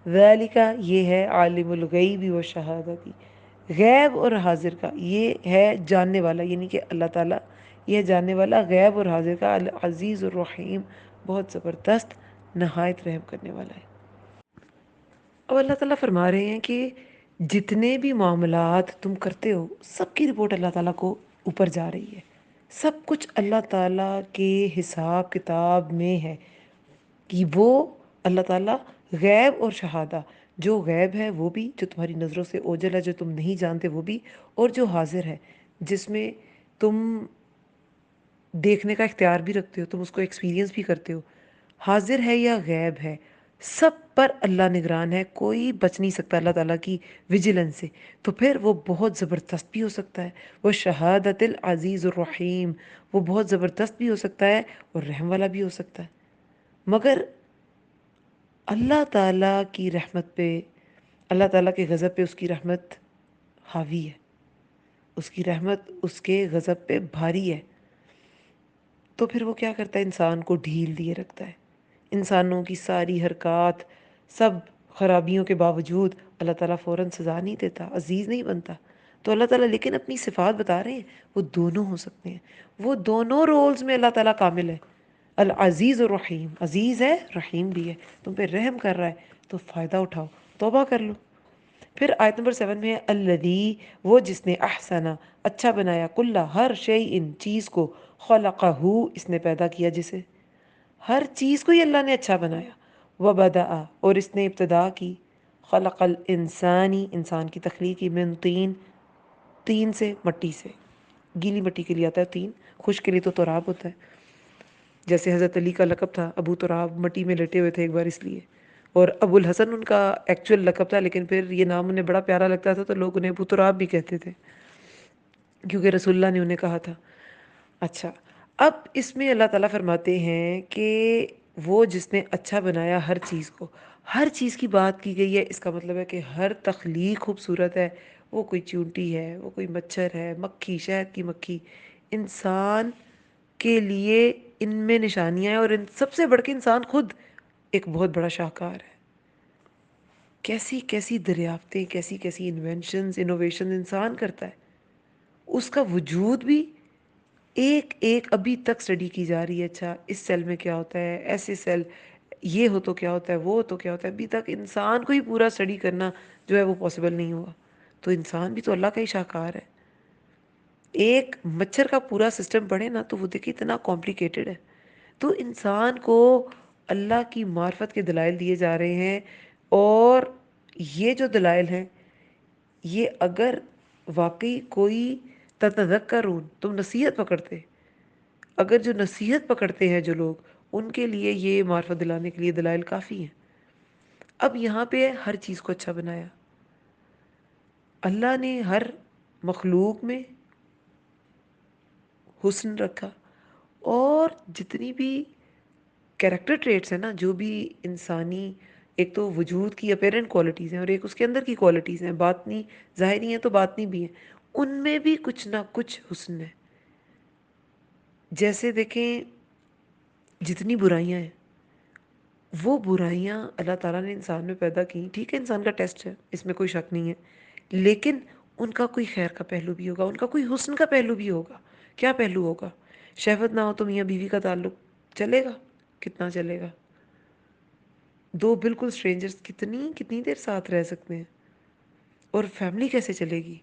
ذالکا، یہ ہے عالم الغیب و شہادتی، غیب اور حاضر کا یہ ہے جاننے والا، یعنی کہ اللہ تعالیٰ یہ ہے جاننے والا غیب اور حاضر کا، العزیز الرحیم، بہت زبردست نہایت رحم کرنے والا ہے. اب اللہ تعالیٰ فرما رہے ہیں کہ جتنے بھی معاملات تم کرتے ہو سب کی رپورٹ اللہ تعالیٰ کو اوپر جا رہی ہے. سب کچھ اللہ تعالیٰ کے حساب کتاب میں ہے کہ وہ اللہ تعالیٰ غیب اور شہادہ، جو غیب ہے وہ بھی، جو تمہاری نظروں سے اوجھل ہے، جو تم نہیں جانتے وہ بھی، اور جو حاضر ہے جس میں تم دیکھنے کا اختیار بھی رکھتے ہو، تم اس کو ایکسپیرینس بھی کرتے ہو، حاضر ہے یا غیب ہے، سب پر اللہ نگران ہے. کوئی بچ نہیں سکتا اللہ تعالیٰ کی ویجیلنس سے. تو پھر وہ بہت زبردست بھی ہو سکتا ہے، وہ شہادت العزیز الرحیم، وہ بہت زبردست بھی ہو سکتا ہے اور رحم والا بھی ہو سکتا ہے. مگر اللہ تعالیٰ کی رحمت پہ، اللہ تعالیٰ کے غضب پہ اس کی رحمت حاوی ہے، اس کی رحمت اس کے غضب پہ بھاری ہے. تو پھر وہ کیا کرتا ہے؟ انسان کو ڈھیل دیے رکھتا ہے. انسانوں کی ساری حرکات، سب خرابیوں کے باوجود اللہ تعالیٰ فوراً سزا نہیں دیتا، عزیز نہیں بنتا. تو اللہ تعالیٰ لیکن اپنی صفات بتا رہے ہیں، وہ دونوں ہو سکتے ہیں. وہ دونوں رولز میں اللہ تعالیٰ کامل ہے. العزیز الرحیم، عزیز ہے رحیم بھی ہے. تم پہ رحم کر رہا ہے تو فائدہ اٹھاؤ، توبہ کر لو. پھر آیت نمبر 7 میں ہے الذی، وہ جس نے احسنا اچھا بنایا، کلّ ہر شیء ان چیز کو، خلقہ اس نے پیدا کیا جسے، ہر چیز کو ہی اللہ نے اچھا بنایا. وبدأ اور اس نے ابتدا کی، خلق الانسانی انسان کی تخلیق کی، من طین تین سے، مٹی سے. گیلی مٹی کے لیے آتا ہے تین، خشک کے لیے تو تراب ہوتا ہے. جیسے حضرت علی کا لقب تھا ابو تراب، مٹی میں لیٹے ہوئے تھے ایک بار اس لیے. اور ابو الحسن ان کا ایکچوئل لقب تھا، لیکن پھر یہ نام انہیں بڑا پیارا لگتا تھا تو لوگ انہیں ابو تراب بھی کہتے تھے، کیونکہ رسول اللہ نے انہیں کہا تھا. اچھا، اب اس میں اللہ تعالیٰ فرماتے ہیں کہ وہ جس نے اچھا بنایا ہر چیز کو. ہر چیز کی بات کی گئی ہے، اس کا مطلب ہے کہ ہر تخلیق خوبصورت ہے. وہ کوئی چونٹی ہے، وہ کوئی مچھر ہے، مکھی، شہد کی مکھی. انسان کے لیے ان میں نشانیاں ہیں، اور ان سب سے بڑھ کے انسان خود ایک بہت بڑا شاہکار ہے. کیسی کیسی دریافتیں، کیسی کیسی انوینشنز، انوویشن انسان کرتا ہے. اس کا وجود بھی ایک ایک ابھی تک اسٹڈی کی جا رہی ہے. اچھا اس سیل میں کیا ہوتا ہے، ایسے سیل یہ ہو تو کیا ہوتا ہے، وہ تو کیا ہوتا ہے. ابھی تک انسان کو ہی پورا اسٹڈی کرنا جو ہے وہ پاسبل نہیں ہوا. تو انسان بھی تو اللہ کا ہی شاہکار ہے. ایک مچھر کا پورا سسٹم پڑھے نا تو وہ دیکھیں اتنا کمپلیکیٹڈ ہے. تو انسان کو اللہ کی معرفت کے دلائل دیے جا رہے ہیں، اور یہ جو دلائل ہیں یہ اگر واقعی کوئی تتذکرون، تم نصیحت پکڑتے، اگر جو نصیحت پکڑتے ہیں جو لوگ، ان کے لیے یہ معرفت دلانے کے لیے دلائل کافی ہیں. اب یہاں پہ ہر چیز کو اچھا بنایا. اللہ نے ہر مخلوق میں حسن رکھا، اور جتنی بھی کیریکٹر ٹریٹس ہیں نا، جو بھی انسانی، ایک تو وجود کی اپیرنٹ کوالٹیز ہیں، اور ایک اس کے اندر کی کوالٹیز ہیں، باطنی ظاہری ہیں تو باطنی بھی ہیں. ان میں بھی کچھ نہ کچھ حسن ہے. جیسے دیکھیں جتنی برائیاں ہیں، وہ برائیاں اللہ تعالیٰ نے انسان میں پیدا کی. ٹھیک ہے انسان کا ٹیسٹ ہے، اس میں کوئی شک نہیں ہے، لیکن ان کا کوئی خیر کا پہلو بھی ہوگا، ان کا کوئی حسن کا پہلو بھی ہوگا. کیا پہلو ہوگا؟ شہوت نہ ہو تو میاں بیوی کا تعلق چلے گا؟ کتنا چلے گا؟ دو بالکل اسٹرینجرز کتنی دیر ساتھ رہ سکتے ہیں؟ اور فیملی کیسے چلے گی؟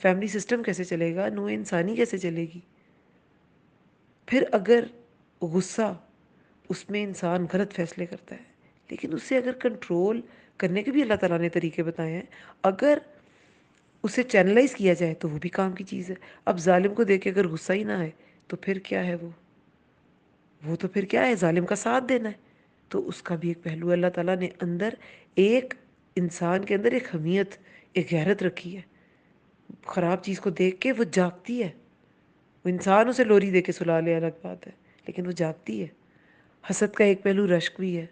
فیملی سسٹم کیسے چلے گا؟ نوع انسانی کیسے چلے گی؟ پھر اگر غصہ، اس میں انسان غلط فیصلے کرتا ہے، لیکن اسے اگر کنٹرول کرنے کے بھی اللہ تعالیٰ نے طریقے بتائے ہیں. اگر اسے چینلائز کیا جائے تو وہ بھی کام کی چیز ہے. اب ظالم کو دیکھ کے اگر غصہ ہی نہ آئے تو پھر کیا ہے؟ وہ تو پھر کیا ہے؟ ظالم کا ساتھ دینا ہے. تو اس کا بھی ایک پہلو ہے. اللہ تعالیٰ نے اندر ایک انسان کے اندر ایک حمیت، ایک غیرت رکھی ہے. خراب چیز کو دیکھ کے وہ جاگتی ہے. وہ انسان اسے لوری دے کے سلا لے الگ بات ہے، لیکن وہ جاگتی ہے. حسد کا ایک پہلو رشک بھی ہے.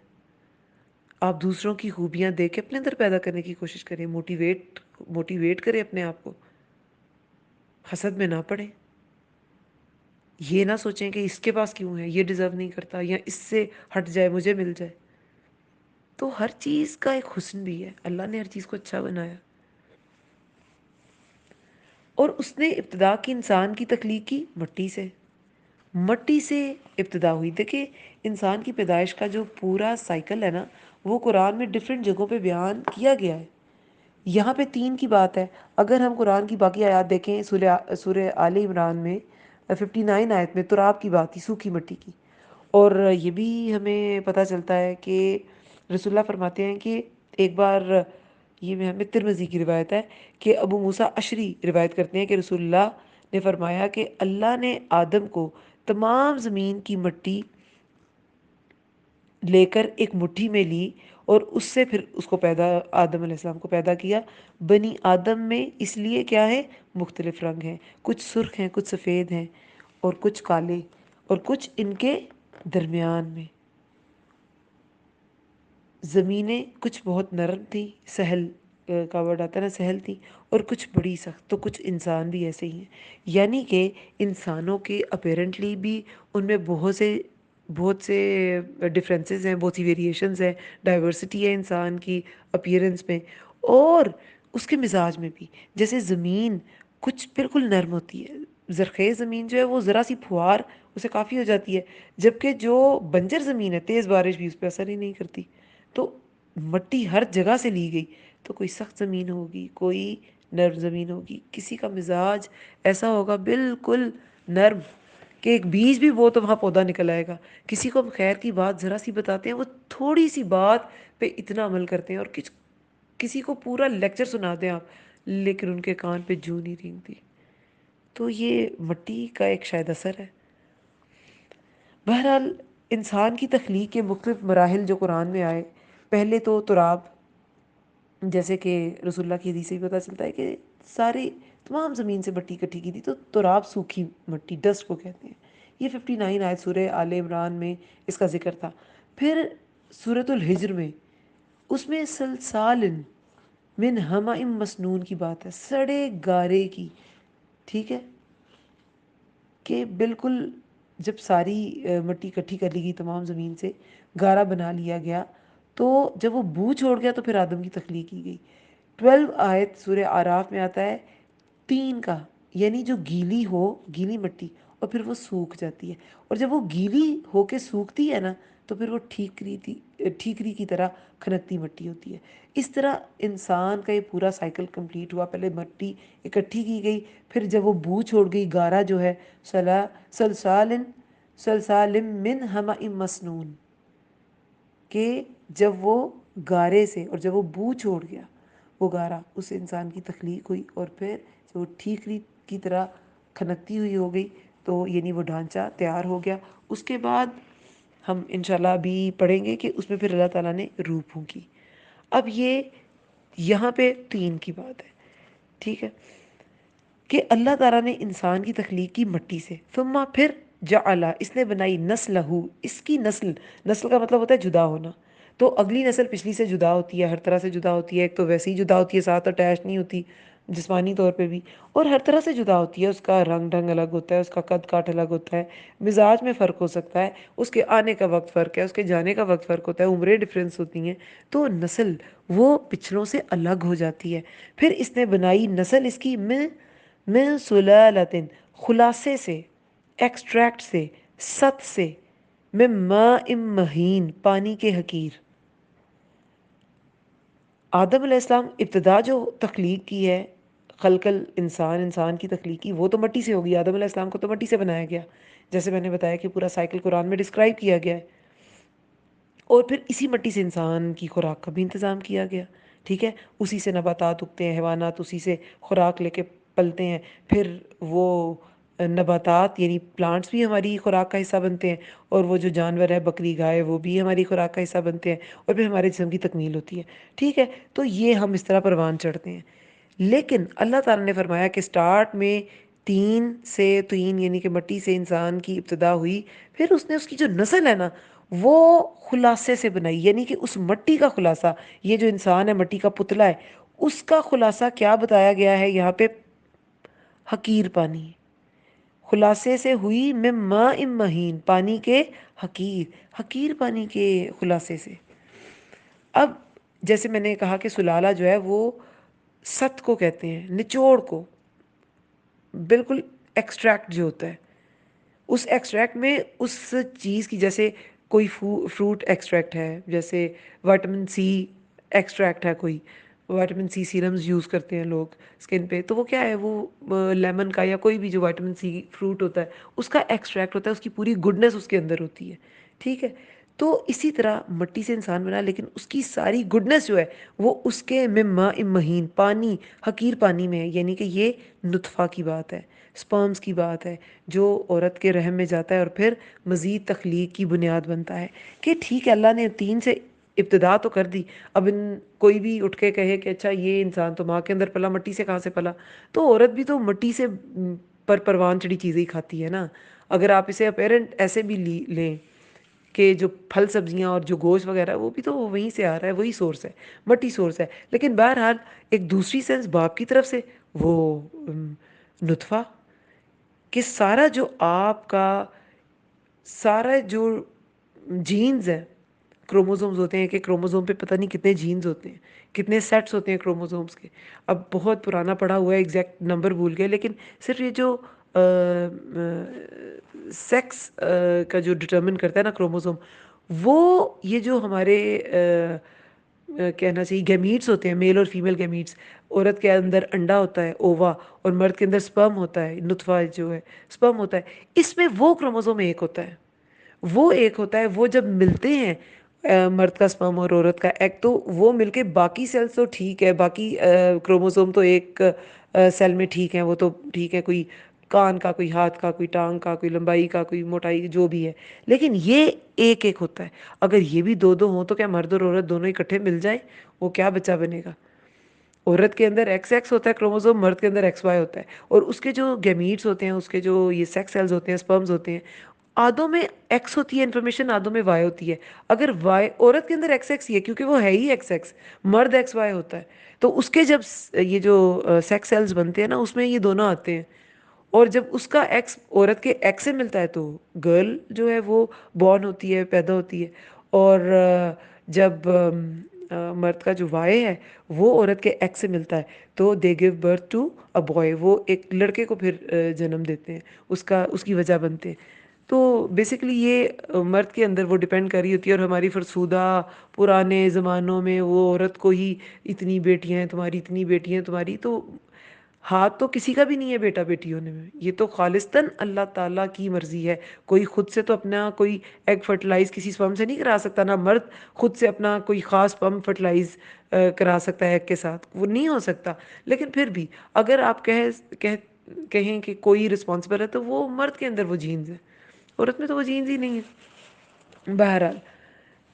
آپ دوسروں کی خوبیاں دیکھ کے اپنے اندر پیدا کرنے کی کوشش کریں، موٹیویٹ کریں اپنے آپ کو. حسد میں نہ پڑیں. یہ نہ سوچیں کہ اس کے پاس کیوں ہے، یہ ڈیزرو نہیں کرتا، یا اس سے ہٹ جائے مجھے مل جائے. تو ہر چیز کا ایک حسن بھی ہے. اللہ نے ہر چیز کو اچھا بنایا، اور اس نے ابتدا کی انسان کی تخلیق کی مٹی سے. مٹی سے ابتدا ہوئی. دیکھیں انسان کی پیدائش کا جو پورا سائیکل ہے نا، وہ قرآن میں ڈفرینٹ جگہوں پہ بیان کیا گیا ہے. یہاں پہ 3 کی بات ہے. اگر ہم قرآن کی باقی آیات دیکھیں، سورہ آل عمران میں 59 آیت میں تراب کی بات تھی، سوکھی مٹی کی. اور یہ بھی ہمیں پتہ چلتا ہے کہ رسول اللہ فرماتے ہیں کہ ایک بار، یہ میں ہمیں ترمذی کی روایت ہے کہ ابو موسیٰ اشری روایت کرتے ہیں کہ رسول اللہ نے فرمایا کہ اللہ نے آدم کو تمام زمین کی مٹی لے کر ایک مٹھی میں لی، اور اس سے پھر اس کو آدم علیہ السلام کو پیدا کیا. بنی آدم میں اس لیے کیا ہے؟ مختلف رنگ ہیں، کچھ سرخ ہیں، کچھ سفید ہیں، اور کچھ کالے، اور کچھ ان کے درمیان میں. زمینیں کچھ بہت نرم تھی، سہل کا ورڈ آتا ہے نا سہل تھی، اور کچھ بڑی سخت، تو کچھ انسان بھی ایسے ہی ہیں، یعنی کہ انسانوں کے اپیرنٹلی بھی ان میں بہت سے ڈفرینسز ہیں، بہت سی ویریشنز ہیں، ڈائیورسٹی ہے انسان کی اپیرنس میں، اور اس کے مزاج میں بھی. جیسے زمین کچھ بالکل نرم ہوتی ہے، زرخیز زمین جو ہے وہ ذرا سی پھوار اسے کافی ہو جاتی ہے، جبکہ جو بنجر زمین ہے تیز بارش بھی اس پہ اثر ہی نہیں کرتی. تو مٹی ہر جگہ سے لی گئی، تو کوئی سخت زمین ہوگی، کوئی نرم زمین ہوگی، کسی کا مزاج ایسا ہوگا بالکل نرم کہ ایک بیج بھی وہ تو وہاں پودا نکل آئے گا. کسی کو ہم خیر کی بات ذرا سی بتاتے ہیں، وہ تھوڑی سی بات پہ اتنا عمل کرتے ہیں، اور کسی کو پورا لیکچر سنا دیں آپ لیکن ان کے کان پہ جوں نہیں رینگتی. تو یہ مٹی کا ایک شاید اثر ہے. بہرحال انسان کی تخلیق کے مختلف مراحل جو قرآن میں آئے، پہلے تو تراب، جیسے کہ رسول اللہ کی حدیث سے بھی پتہ چلتا ہے کہ تمام زمین سے مٹی اکٹھی کی تھی، تو تراب سوکھی مٹی، ڈسٹ کو کہتے ہیں. یہ 59 آیت سورہ آل عمران میں اس کا ذکر تھا. پھر سورۃ الحجر میں، اس میں سلسال من حمأ مسنون کی بات ہے، سڑے گارے کی. ٹھیک ہے کہ بالکل جب ساری مٹی اکٹھی کر لی گئی تمام زمین سے، گارا بنا لیا گیا، تو جب وہ بو چھوڑ گیا تو پھر آدم کی تخلیق کی گئی. 12 آیت سورہ آراف میں آتا ہے تین کا، یعنی جو گیلی ہو، گیلی مٹی، اور پھر وہ سوکھ جاتی ہے، اور جب وہ گیلی ہو کے سوکھتی ہے نا تو پھر وہ ٹھیکری کی طرح کھنکتی مٹی ہوتی ہے. اس طرح انسان کا یہ پورا سائیکل کمپلیٹ ہوا. پہلے مٹی اکٹھی کی گئی، پھر جب وہ بو چھوڑ گئی، گارا جو ہے سلسال من حمأ مسنون، کہ جب وہ گارے سے، اور جب وہ بو چھوڑ گیا وہ گارا، اس انسان کی تخلیق ہوئی، اور پھر جب وہ ٹھیکری کی طرح کھنکتی ہوئی ہو گئی تو یعنی وہ ڈھانچہ تیار ہو گیا. اس کے بعد ہم انشاءاللہ ابھی پڑھیں گے کہ اس میں پھر اللہ تعالیٰ نے روح پھونکی. اب یہ یہاں پہ تین کی بات ہے، ٹھیک ہے، کہ اللہ تعالیٰ نے انسان کی تخلیق کی مٹی سے، ثم پھر جعل، اس نے بنائی نسلہ، اس کی نسل کا مطلب ہوتا ہے جدا ہونا. تو اگلی نسل پچھلی سے جدا ہوتی ہے، ہر طرح سے جدا ہوتی ہے. ایک تو ویسے ہی جدا ہوتی ہے، ساتھ اٹیچ نہیں ہوتی جسمانی طور پہ بھی، اور ہر طرح سے جدا ہوتی ہے. اس کا رنگ ڈھنگ الگ ہوتا ہے، اس کا قد کاٹ الگ ہوتا ہے، مزاج میں فرق ہو سکتا ہے، اس کے آنے کا وقت فرق ہے، اس کے جانے کا وقت فرق ہوتا ہے، عمریں ڈفرینس ہوتی ہیں. تو نسل وہ پچھلوں سے الگ ہو جاتی ہے. پھر اس نے بنائی نسل اس کی من سلالۃ، خلاصے سے، ایکسٹریکٹ سے، ست سے، من ماء مہین، پانی کے حقیر. آدم علیہ السلام ابتدا جو تخلیق کی ہے، خلقل انسان کی تخلیق کی، وہ تو مٹی سے ہوگی. آدم علیہ السلام کو تو مٹی سے بنایا گیا، جیسے میں نے بتایا کہ پورا سائیکل قرآن میں ڈسکرائب کیا گیا ہے. اور پھر اسی مٹی سے انسان کی خوراک کا بھی انتظام کیا گیا. ٹھیک ہے، اسی سے نباتات اگتے ہیں، حیوانات اسی سے خوراک لے کے پلتے ہیں. پھر وہ نباتات یعنی پلانٹس بھی ہماری خوراک کا حصہ بنتے ہیں، اور وہ جو جانور ہے، بکری گائے، وہ بھی ہماری خوراک کا حصہ بنتے ہیں، اور پھر ہمارے جسم کی تکمیل ہوتی ہے. ٹھیک ہے، تو یہ ہم اس طرح پروان چڑھتے ہیں. لیکن اللہ تعالیٰ نے فرمایا کہ سٹارٹ میں تین یعنی کہ مٹی سے انسان کی ابتدا ہوئی، پھر اس نے اس کی جو نسل ہے نا وہ خلاصے سے بنائی، یعنی کہ اس مٹی کا خلاصہ، یہ جو انسان ہے مٹی کا پتلا ہے، اس کا خلاصہ کیا بتایا گیا ہے یہاں پہ؟ حقیر پانی. خلاصے سے ہوئی من ماء مہین، پانی کے حقیر پانی کے خلاصے سے. اب جیسے میں نے کہا کہ سلالہ جو ہے وہ ست کو کہتے ہیں، نچوڑ کو، بالکل ایکسٹریکٹ جو ہوتا ہے، اس ایکسٹریکٹ میں اس چیز کی، جیسے کوئی فروٹ ایکسٹریکٹ ہے، جیسے وٹامن سی ایکسٹریکٹ ہے، کوئی وٹامن سی سیرمز یوز کرتے ہیں لوگ اسکن پہ، تو وہ کیا ہے، وہ لیمن کا یا کوئی بھی جو وٹامن سی فروٹ ہوتا ہے اس کا ایکسٹریکٹ ہوتا ہے، اس کی پوری گڈنس اس کے اندر ہوتی ہے. ٹھیک ہے، تو اسی طرح مٹی سے انسان بنا، لیکن اس کی ساری گڈنس جو ہے وہ اس کے من ماء مہین، پانی، حقیر پانی میں ہے. یعنی کہ یہ نطفہ کی بات ہے، سپرمز کی بات ہے، جو عورت کے رحم میں جاتا ہے اور پھر مزید تخلیق کی بنیاد بنتا ہے. کہ ٹھیک ہے، اللہ نے تین سے ابتدا تو کر دی. اب کوئی بھی اٹھ کے کہے کہ اچھا یہ انسان تو ماں کے اندر پلا، مٹی سے کہاں سے پلا؟ تو عورت بھی تو مٹی سے پروان چڑھی چیزیں ہی کھاتی ہے نا. اگر آپ اسے اپیرنٹ ایسے بھی لیں کہ جو پھل سبزیاں اور جو گوشت وغیرہ وہ بھی تو وہیں سے آ رہا ہے، وہی سورس ہے، مٹی سورس ہے. لیکن بہرحال ایک دوسری سینس باپ کی طرف سے وہ نطفہ، کہ سارا جو آپ کا سارا جو جینز ہیں، کروموزومز ہوتے ہیں، کہ کروموزوم پہ پتہ نہیں کتنے جینز ہوتے ہیں، کتنے سیٹس ہوتے ہیں کروموزومز کے. اب بہت پرانا پڑھا ہوا ہے، ایگزیکٹ نمبر بھول گئے، لیکن صرف یہ جو سیکس کا جو ڈٹرمن کرتا ہے نا کروموزوم، وہ یہ جو ہمارے کہنا چاہیے گیمیٹس ہوتے ہیں، میل اور فیمیل گیمیٹس. عورت کے اندر انڈا ہوتا ہے اووا، اور مرد کے اندر سپرم ہوتا ہے، نطفہ جو ہے سپرم ہوتا ہے. اس میں وہ کروموزوم ایک ہوتا ہے، وہ ایک ہوتا ہے. وہ جب ملتے ہیں مرد کا سپرم اور عورت کا ایگ، تو وہ مل کے باقی سیلز تو ٹھیک ہے، باقی کروموزوم تو ایک سیل میں ٹھیک ہیں، وہ تو ٹھیک ہے، کوئی کان کا، کوئی ہاتھ کا، کوئی ٹانگ کا، کوئی لمبائی کا، کوئی موٹائی، جو بھی ہے. لیکن یہ ایک ایک ہوتا ہے. اگر یہ بھی دو دو ہوں تو کیا مرد اور عورت دونوں اکٹھے مل جائیں، وہ کیا بچہ بنے گا؟ عورت کے اندر ایکس ایکس ہوتا ہے کروموزوم، مرد کے اندر ایکس وائی ہوتا ہے. اور اس کے جو گیمیٹس ہوتے ہیں، اس کے جو یہ سیکس سیلز ہوتے ہیں، سپرمز ہوتے ہیں، آدھوں میں ایکس ہوتی ہے انفارمیشن، آدھوں میں وائی ہوتی ہے. اگر وائی عورت کے اندر ایکس ایکس ہی ہے، کیونکہ وہ ہے ہی ایکس ایکس، مرد ایکس وائی ہوتا ہے، تو اس کے جب یہ جو سیکس سیلز بنتے ہیں نا، اس میں یہ دونوں آتے ہیں. اور جب اس کا ایکس عورت کے ایکس سے ملتا ہے تو گرل جو ہے وہ بورن ہوتی ہے، پیدا ہوتی ہے. اور جب مرد کا جو وائی ہے وہ عورت کے ایکس سے ملتا ہے تو they gave birth to a boy, وہ ایک لڑکے کو پھر جنم دیتے ہیں، اس کی وجہ بنتے ہیں. تو بیسیکلی یہ مرد کے اندر وہ ڈپینڈ کر رہی ہوتی ہے. اور ہماری فرسودہ پرانے زمانوں میں وہ عورت کو ہی اتنی بیٹیاں ہیں تمہاری، اتنی بیٹیاں ہیں تمہاری، تو ہاتھ تو کسی کا بھی نہیں ہے بیٹا بیٹی ہونے میں. یہ تو خالصتاً اللہ تعالیٰ کی مرضی ہے. کوئی خود سے تو اپنا کوئی ایگ فرٹیلائز کسی سپرم سے نہیں کرا سکتا، نہ مرد خود سے اپنا کوئی خاص سپرم فرٹیلائز کرا سکتا ہے ایگ کے ساتھ، وہ نہیں ہو سکتا. لیکن پھر بھی اگر آپ کہیں کہ کوئی رسپانسبل ہے تو وہ مرد کے اندر وہ جینز ہے، عورت میں تو وہ جینز ہی نہیں ہے. بہرحال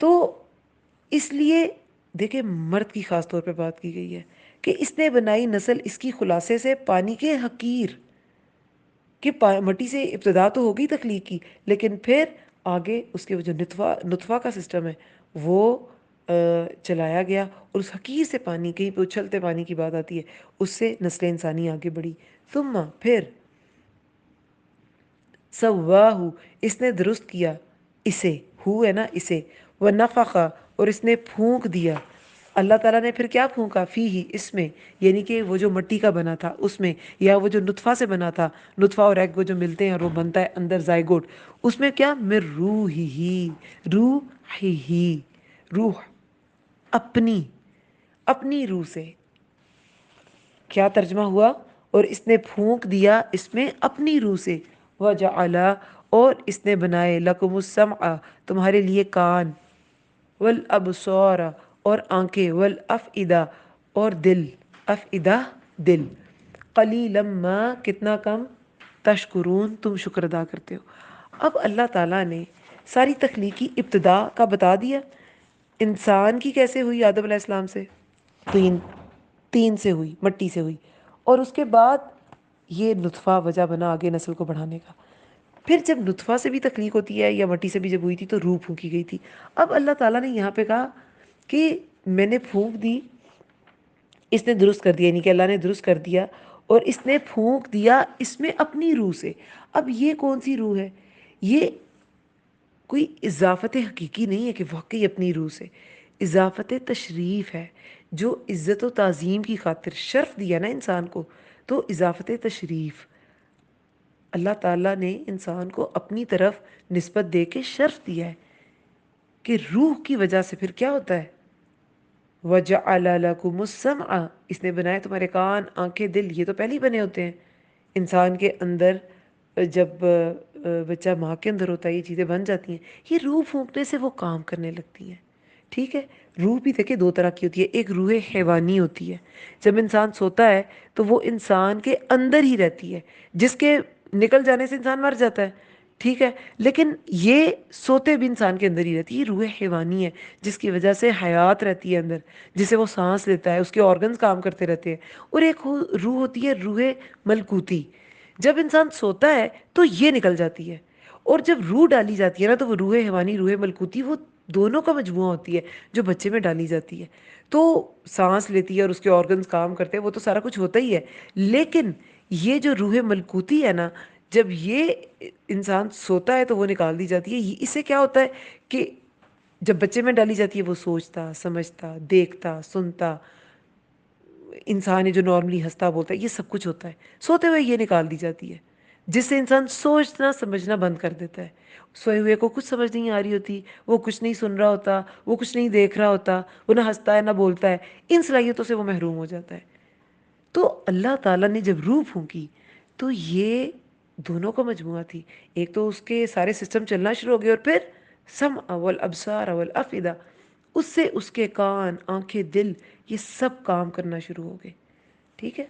تو اس لیے دیکھیں مرد کی خاص طور پہ بات کی گئی ہے کہ اس نے بنائی نسل اس کی خلاصے سے پانی کے حقیر، کہ مٹی سے ابتدا تو ہوگی تخلیق کی، لیکن پھر آگے اس کے جو نطفہ کا سسٹم ہے وہ چلایا گیا، اور اس حقیر سے پانی، کہیں پہ اچھلتے پانی کی بات آتی ہے، اس سے نسل انسانی آگے بڑھی. ثم پھر سواہ، اس نے درست کیا اسے، ہو ہے نا اسے، ونفخ، اور اس نے پھونک دیا. اللہ تعالیٰ نے پھر کیا پھونکا؟ فیہ، اس میں، یعنی کہ وہ جو مٹی کا بنا تھا اس میں، یا وہ جو نطفہ سے بنا تھا، نطفہ اور ایگ وہ جو ملتے ہیں اور وہ بنتا ہے اندر زائگوٹ، اس میں کیا؟ من روح ہی، روح، اپنی روح سے. کیا ترجمہ ہوا؟ اور اس نے پھونک دیا اس میں اپنی روح سے. وجعل، اور اس نے بنائے، لکم السمع، تمہارے لیے کان، والابصار، اور آنکھیں، والافئدہ، اور دل، افئدہ دل. قلیلا ما، کتنا کم، تشکرون، تم شکر ادا کرتے ہو. اب اللہ تعالیٰ نے ساری تخلیقی ابتدا کا بتا دیا. انسان کی کیسے ہوئی؟ آدم علیہ السلام سے، تین سے ہوئی، مٹی سے ہوئی. اور اس کے بعد یہ نطفہ وجہ بنا آگے نسل کو بڑھانے کا. پھر جب نطفہ سے بھی تخلیق ہوتی ہے، یا مٹی سے بھی جب ہوئی تھی، تو روح پھونکی گئی تھی. اب اللہ تعالیٰ نے یہاں پہ کہا کہ میں نے پھونک دی، اس نے درست کر دیا، یعنی کہ اللہ نے درست کر دیا، اور اس نے پھونک دیا اس میں اپنی روح سے. اب یہ کون سی روح ہے؟ یہ کوئی اضافت حقیقی نہیں ہے کہ واقعی اپنی روح سے، اضافت تشریف ہے. جو عزت و تعظیم کی خاطر شرف دیا نا انسان کو، تو اضافت تشریف، اللہ تعالیٰ نے انسان کو اپنی طرف نسبت دے کے شرف دیا ہے کہ روح کی وجہ سے پھر کیا ہوتا ہے؟ وَجَعَلَ لَكُمُ السَّمْعَ، اس نے بنائے تمہارے کان، آنکھیں، دل. یہ تو پہلے ہی بنے ہوتے ہیں انسان کے اندر. جب بچہ ماں کے اندر ہوتا ہے یہ چیزیں بن جاتی ہیں. یہ روح پھونکنے سے وہ کام کرنے لگتی ہیں. ٹھیک ہے. روح بھی دیکھیں دو طرح کی ہوتی ہے. ایک روح حیوانی ہوتی ہے، جب انسان سوتا ہے تو وہ انسان کے اندر ہی رہتی ہے، جس کے نکل جانے سے انسان مر جاتا ہے. ٹھیک ہے. لیکن یہ سوتے بھی انسان کے اندر ہی رہتی ہے. یہ روح حیوانی ہے جس کی وجہ سے حیات رہتی ہے اندر، جسے وہ سانس لیتا ہے، اس کے آرگنز کام کرتے رہتے ہیں. اور ایک روح ہوتی ہے روح ملکوتی. جب انسان سوتا ہے تو یہ نکل جاتی ہے، اور جب روح ڈالی جاتی ہے نا تو وہ روح حیوانی روح ملکوتی وہ دونوں کا مجموعہ ہوتی ہے جو بچے میں ڈالی جاتی ہے. تو سانس لیتی ہے اور اس کے آرگنز کام کرتے ہیں، وہ تو سارا کچھ ہوتا ہی ہے. لیکن یہ جو روح ملکوتی ہے نا، جب یہ انسان سوتا ہے تو وہ نکال دی جاتی ہے. اس سے کیا ہوتا ہے کہ جب بچے میں ڈالی جاتی ہے وہ سوچتا، سمجھتا، دیکھتا، سنتا، انسان ہے جو نارملی ہنستا بولتا ہے، یہ سب کچھ ہوتا ہے. سوتے ہوئے یہ نکال دی جاتی ہے جس سے انسان سوچنا سمجھنا بند کر دیتا ہے. سوئے ہوئے کو کچھ سمجھ نہیں آ رہی ہوتی، وہ کچھ نہیں سن رہا ہوتا، وہ کچھ نہیں دیکھ رہا ہوتا، وہ نہ ہنستا ہے نہ بولتا ہے. ان صلاحیتوں سے وہ محروم ہو جاتا ہے. تو اللہ تعالیٰ نے جب روح پھونکی تو یہ دونوں کا مجموعہ تھی. ایک تو اس کے سارے سسٹم چلنا شروع ہو گئے، اور پھر سمع والابصار والافئدہ، اس سے اس کے کان، آنکھیں، دل، یہ سب کام کرنا شروع ہو گئے. ٹھیک ہے.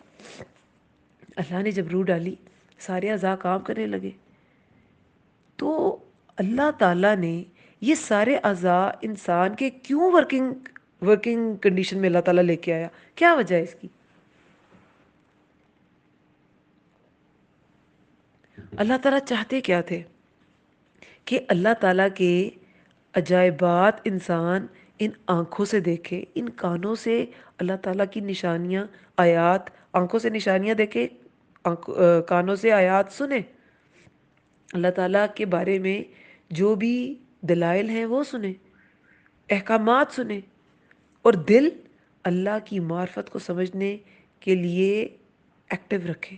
اللہ نے جب روح ڈالی سارے اعضاء کام کرنے لگے. تو اللہ تعالیٰ نے یہ سارے اعضاء انسان کے کیوں ورکنگ کنڈیشن میں اللہ تعالیٰ لے کے آیا؟ کیا وجہ ہے اس کی؟ اللہ تعالیٰ چاہتے کیا تھے؟ کہ اللہ تعالیٰ کے عجائبات انسان ان آنکھوں سے دیکھے، ان کانوں سے اللہ تعالیٰ کی نشانیاں، آیات، آنکھوں سے نشانیاں دیکھے، کانوں سے آیات سنے، اللہ تعالیٰ کے بارے میں جو بھی دلائل ہیں وہ سنے، احکامات سنے، اور دل اللہ کی معرفت کو سمجھنے کے لیے ایکٹیو رکھے،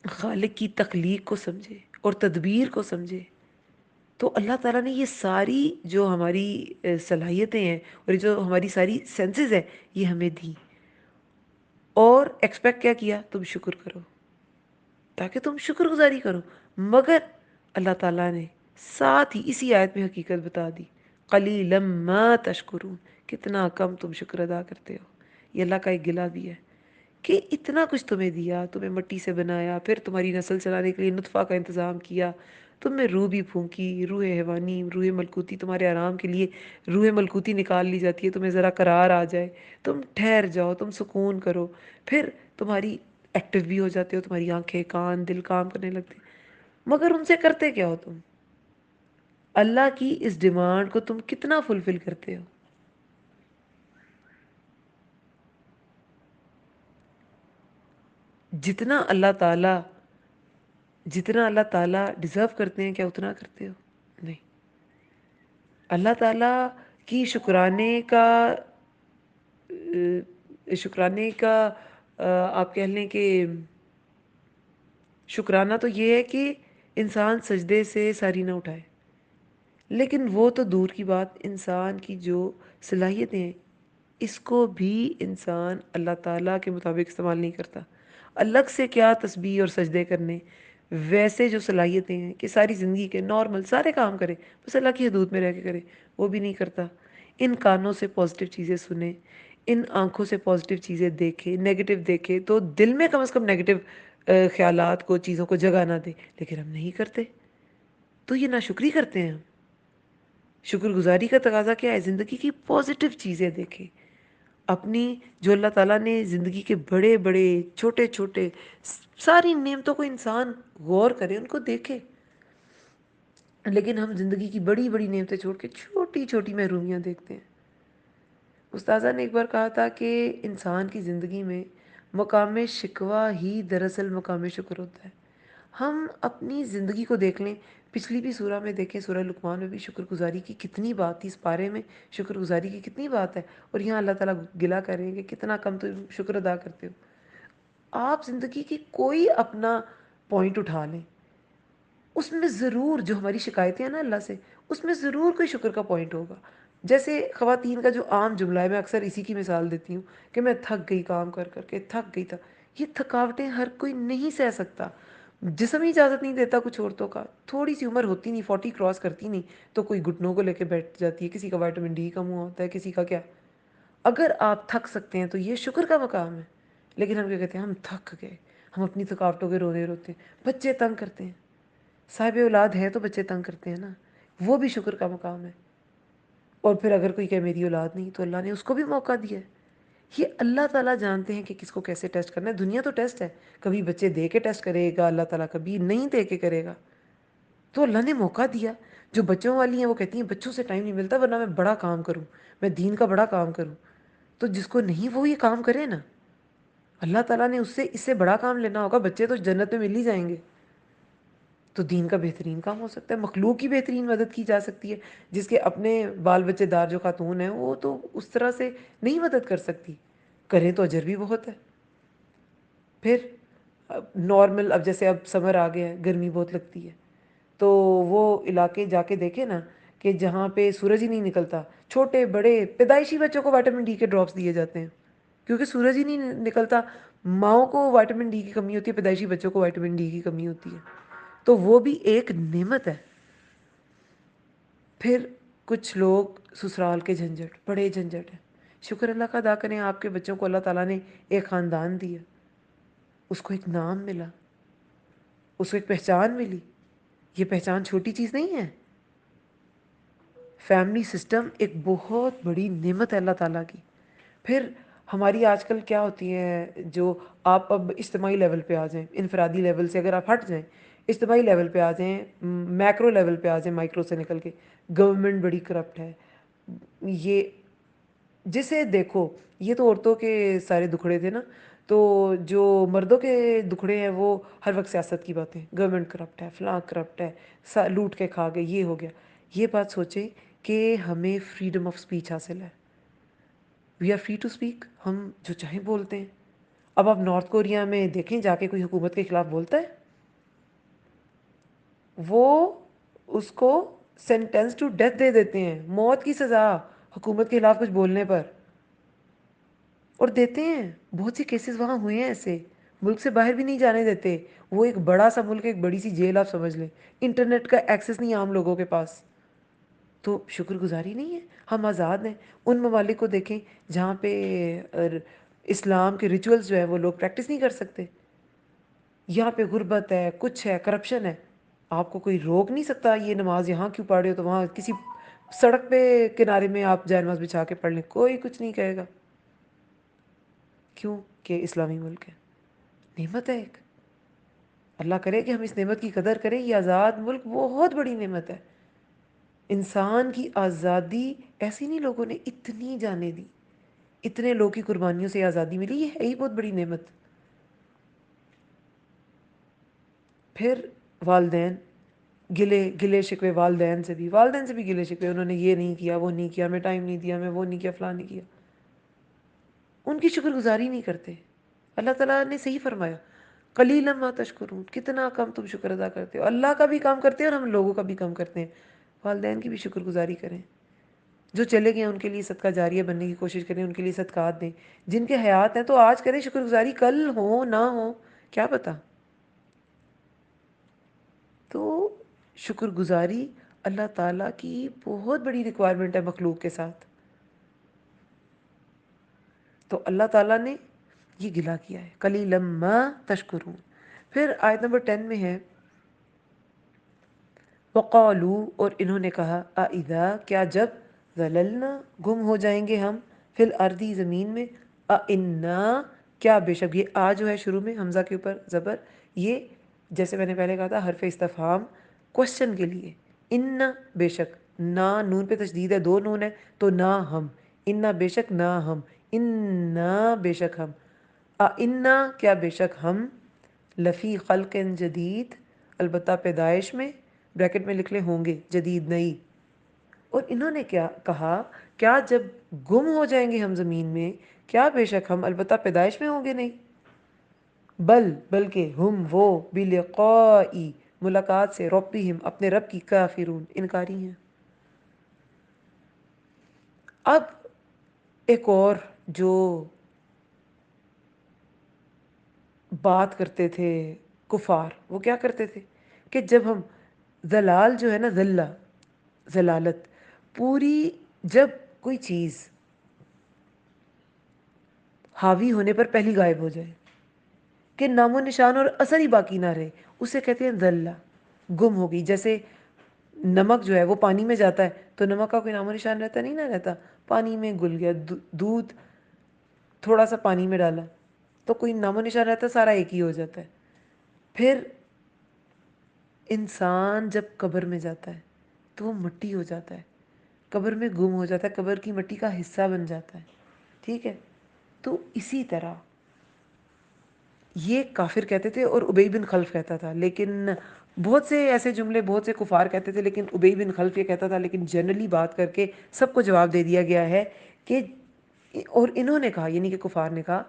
خالق کی تخلیق کو سمجھے اور تدبیر کو سمجھے. تو اللہ تعالیٰ نے یہ ساری جو ہماری صلاحیتیں ہیں اور جو ہماری ساری سینسز ہیں یہ ہمیں دی، اور ایکسپیکٹ کیا کیا؟ تم شکر کرو، تاکہ تم شکر گزاری کرو. مگر اللہ تعالیٰ نے ساتھ ہی اسی آیت میں حقیقت بتا دی، قلیلا ما تشکرون، کتنا کم تم شکر ادا کرتے ہو. یہ اللہ کا ایک گلہ بھی ہے کہ اتنا کچھ تمہیں دیا، تمہیں مٹی سے بنایا، پھر تمہاری نسل چلانے کے لیے نطفہ کا انتظام کیا، تم میں روح بھی پھونکی، روح حیوانی، روح ملکوتی، تمہارے آرام کے لیے روح ملکوتی نکال لی جاتی ہے، تمہیں ذرا قرار آ جائے، تم ٹھہر جاؤ، تم سکون کرو، پھر تمہاری ایکٹیو بھی ہو جاتے ہو، تمہاری آنکھیں، کان، دل کام کرنے لگتے. مگر ان سے کرتے کیا ہو تم؟ اللہ کی اس ڈیمانڈ کو تم کتنا فلفل کرتے ہو؟ جتنا اللہ تعالیٰ جتنا اللہ تعالیٰ ڈیزرو کرتے ہیں کیا اتنا کرتے ہو؟ نہیں. اللہ تعالیٰ کی شکرانے کا آپ کہہ لیں کہ شکرانہ تو یہ ہے کہ انسان سجدے سے ساری نہ اٹھائے. لیکن وہ تو دور کی بات، انسان کی جو صلاحیتیں ہیں اس کو بھی انسان اللہ تعالیٰ کے مطابق استعمال نہیں کرتا. الگ سے کیا تسبیح اور سجدے کرنے، ویسے جو صلاحیتیں ہیں کہ ساری زندگی کے نارمل سارے کام کرے، بس اللہ کی حدود میں رہ کے کرے، وہ بھی نہیں کرتا. ان کانوں سے پازیٹیو چیزیں سنے، ان آنکھوں سے پازیٹیو چیزیں دیکھے، نیگیٹو دیکھے تو دل میں کم از کم نیگیٹو خیالات کو، چیزوں کو جگہ نہ دے. لیکن ہم نہیں کرتے، تو یہ ناشکری کرتے ہیں ہم. شکر گزاری کا تقاضا کیا ہے؟ زندگی کی پازیٹیو چیزیں دیکھیں، اپنی جو اللہ تعالیٰ نے زندگی کے بڑے بڑے چھوٹے چھوٹے ساری نعمتوں کو انسان غور کرے، ان کو دیکھے. لیکن ہم زندگی کی بڑی بڑی نعمتیں چھوڑ کے چھوٹی چھوٹی محرومیاں دیکھتے ہیں. استاذہ نے ایک بار کہا تھا کہ انسان کی زندگی میں مقام شکوہ ہی دراصل مقام شکر ہوتا ہے. ہم اپنی زندگی کو دیکھ لیں، پچھلی بھی سورہ میں دیکھیں، سورہ لقمان میں بھی شکر گزاری کی کتنی بات تھی، اس پارے میں شکر گزاری کی کتنی بات ہے، اور یہاں اللہ تعالیٰ گلہ کریں گے کتنا کم تم شکر ادا کرتے ہو. آپ زندگی کی کوئی اپنا پوائنٹ اٹھا لیں، اس میں ضرور جو ہماری شکایتیں ہیں نا اللہ سے، اس میں ضرور کوئی شکر کا پوائنٹ ہوگا. جیسے خواتین کا جو عام جملہ ہے، میں اکثر اسی کی مثال دیتی ہوں کہ میں تھک گئی کام کر کر کے، تھک گئی تھا. یہ تھکاوٹیں ہر کوئی نہیں سہ سکتا، جسم ہی اجازت نہیں دیتا. کچھ عورتوں کا تھوڑی سی عمر ہوتی نہیں، 40 کراس کرتی نہیں تو کوئی گھٹنوں کو لے کے بیٹھ جاتی ہے، کسی کا وائٹامن ڈی کم ہوا ہوتا ہے، کسی کا کیا. اگر آپ تھک سکتے ہیں تو یہ شکر کا مقام ہے. لیکن ہم کیا کہتے ہیں؟ ہم تھک گئے، ہم اپنی تھکاوٹوں کے رونے روتے ہیں. بچے تنگ کرتے ہیں، صاحب اولاد ہے تو بچے تنگ کرتے ہیں نا، وہ بھی شکر کا مقام ہے. اور پھر اگر کوئی کہ میری اولاد نہیں، تو اللہ نے اس کو بھی موقع دیا ہے. یہ اللہ تعالیٰ جانتے ہیں کہ کس کو کیسے ٹیسٹ کرنا ہے. دنیا تو ٹیسٹ ہے، کبھی بچے دے کے ٹیسٹ کرے گا اللہ تعالیٰ، کبھی نہیں دے کے کرے گا. تو اللہ نے موقع دیا. جو بچوں والی ہیں وہ کہتی ہیں بچوں سے ٹائم نہیں ملتا ورنہ میں بڑا کام کروں, میں دین کا بڑا کام کروں. تو جس کو نہیں وہ یہ کام کرے نا, اللہ تعالیٰ نے اس سے بڑا کام لینا ہوگا, بچے تو جنت میں مل ہی جائیں گے. تو دین کا بہترین کام ہو سکتا ہے, مخلوق کی بہترین مدد کی جا سکتی ہے. جس کے اپنے بال بچے دار جو خاتون ہیں وہ تو اس طرح سے نہیں مدد کر سکتی, کریں تو اجر بھی بہت ہے. پھر نارمل, اب جیسے اب سمر آ گیا ہے, گرمی بہت لگتی ہے, تو وہ علاقے جا کے دیکھیں نا کہ جہاں پہ سورج ہی نہیں نکلتا, چھوٹے بڑے پیدائشی بچوں کو وائٹامن ڈی کے ڈراپس دیے جاتے ہیں کیونکہ سورج ہی نہیں نکلتا. ماؤں کو وائٹامن ڈی کی کمی ہوتی ہے, پیدائشی بچوں کو وائٹامن ڈی کی کمی ہوتی ہے, تو وہ بھی ایک نعمت ہے. پھر کچھ لوگ سسرال کے جھنجھٹ, بڑے جھنجھٹ ہیں. شکر اللہ کا ادا کریں, آپ کے بچوں کو اللہ تعالیٰ نے ایک خاندان دیا, اس کو ایک نام ملا, اس کو ایک پہچان ملی. یہ پہچان چھوٹی چیز نہیں ہے. فیملی سسٹم ایک بہت بڑی نعمت ہے اللہ تعالیٰ کی. پھر ہماری آج کل کیا ہوتی ہے, جو آپ اب اجتماعی لیول پہ آ جائیں, انفرادی لیول سے اگر آپ ہٹ جائیں, اجتماعی لیول پہ آ جائیں, میکرو لیول پہ آ جائیں, مائکرو سے نکل کے, گورنمنٹ بڑی کرپٹ ہے. یہ جسے دیکھو, یہ تو عورتوں کے سارے دکھڑے تھے نا, تو جو مردوں کے دکھڑے ہیں وہ ہر وقت سیاست کی باتیں, گورنمنٹ کرپٹ ہے, فلاں کرپٹ ہے, لوٹ کے کھا گئے, یہ ہو گیا. یہ بات سوچیں کہ ہمیں فریڈم آف سپیچ حاصل ہے, we are free to speak, ہم جو چاہیں بولتے ہیں. اب آپ نارتھ کوریا میں دیکھیں, جا کے کوئی حکومت کے خلاف بولتا ہے, وہ اس کو سینٹینس ٹو ڈیتھ دے دیتے ہیں, موت کی سزا حکومت کے خلاف کچھ بولنے پر, اور دیتے ہیں. بہت سی کیسز وہاں ہوئے ہیں ایسے, ملک سے باہر بھی نہیں جانے دیتے. وہ ایک بڑا سا ملک, ایک بڑی سی جیل آپ سمجھ لیں, انٹرنیٹ کا ایکسیس نہیں عام لوگوں کے پاس. تو شکر گزاری نہیں ہے, ہم آزاد ہیں. ان ممالک کو دیکھیں جہاں پہ اسلام کے ریچولز جو ہے وہ لوگ پریکٹس نہیں کر سکتے. یہاں پہ غربت ہے, کچھ ہے, کرپشن ہے, آپ کو کوئی روک نہیں سکتا یہ نماز یہاں کیوں پڑھ رہے ہو, تو وہاں کسی سڑک پہ کنارے میں آپ جائے نماز بچھا کے پڑھ لیں, کوئی کچھ نہیں کہے گا. کیوں کہ اسلامی ملک ہے. نعمت ہے ایک, اللہ کرے کہ ہم اس نعمت کی قدر کریں. یہ آزاد ملک بہت بڑی نعمت ہے. انسان کی آزادی ایسی نہیں لوگوں نے اتنی جانیں دی, اتنے لوگ کی قربانیوں سے آزادی ملی, یہ ہے ہی بہت بڑی نعمت. پھر والدین, گلے شکوے والدین سے بھی گلے شکوے, انہوں نے یہ نہیں کیا, وہ نہیں کیا, ہمیں ٹائم نہیں دیا, ہمیں وہ نہیں کیا, فلاں نہیں کیا. ان کی شکر گزاری نہیں کرتے. اللہ تعالیٰ نے صحیح فرمایا, قلیلا ما تشکرون, کتنا کم تم شکر ادا کرتے ہو. اللہ کا بھی کام کرتے ہیں اور ہم لوگوں کا بھی کام کرتے ہیں. والدین کی بھی شکر گزاری کریں. جو چلے گئے ان کے لیے صدقہ جاریہ بننے کی کوشش کریں, ان کے لیے صدقات دیں. جن کے حیات ہیں تو آج کریں شکر گزاری, کل ہو نہ ہو کیا پتہ. تو شکر گزاری اللہ تعالیٰ کی بہت بڑی ریکوائرمنٹ ہے مخلوق کے ساتھ. تو اللہ تعالیٰ نے یہ گلا کیا ہے, قلیلا ما تشکرون. پھر آیت نمبر 10 میں ہے, وقالو, اور انہوں نے کہا, اذا, کیا جب, ضللنا, گم ہو جائیں گے ہم, فی الارض, زمین میں, انا, کیا بے شک. یہ آ جو ہے شروع میں حمزہ کے اوپر زبر, یہ جیسے میں نے پہلے کہا تھا حرف استفہام کوشچن کے لیے. ان, بے شک, نا, نون پہ تشدید ہے, دو نون ہے, تو نہ ہم, ان بے شک, نہ ہم, ان بے شک ہم, انا, کیا بے شک ہم, لفی خلق جدید, البتہ پیدائش میں, بریکٹ میں لکھ لیں ہوں گے, جدید نئی. اور انہوں نے کیا کہا, کیا جب گم ہو جائیں گے ہم زمین میں, کیا بے شک ہم البتہ پیدائش میں ہوں گے نہیں. بلکہ ہم وہ, بلقائی, ملاقات سے, ربہم, اپنے رب کی, کافرون, انکاری ہیں. اب ایک اور جو بات کرتے تھے کفار, وہ کیا کرتے تھے کہ جب ہم ذلال جو ہے نا, ذلالت پوری, جب کوئی چیز حاوی ہونے پر پہلی غائب ہو جائے, کہ نام و نشان اور اثر ہی باقی نہ رہے, اسے کہتے ہیں ذلہ, گم ہو گئی. جیسے نمک جو ہے وہ پانی میں جاتا ہے تو نمک کا کوئی نام و نشان رہتا نہیں, نہ رہتا, پانی میں گل گیا. دودھ تھوڑا سا پانی میں ڈالا تو کوئی نام و نشان رہتا, سارا ایک ہی ہو جاتا ہے. پھر انسان جب قبر میں جاتا ہے تو وہ مٹی ہو جاتا ہے، قبر میں گم ہو جاتا ہے، قبر کی مٹی کا حصہ بن جاتا ہے، ٹھیک ہے؟ تو اسی طرح یہ کافر کہتے تھے اور ابی بن خلف کہتا تھا، لیکن بہت سے ایسے جملے بہت سے کفار کہتے تھے، لیکن ابی بن خلف یہ کہتا تھا، لیکن جنرلی بات کر کے سب کو جواب دے دیا گیا ہے کہ، اور انہوں نے کہا یعنی کہ کفار نے کہا،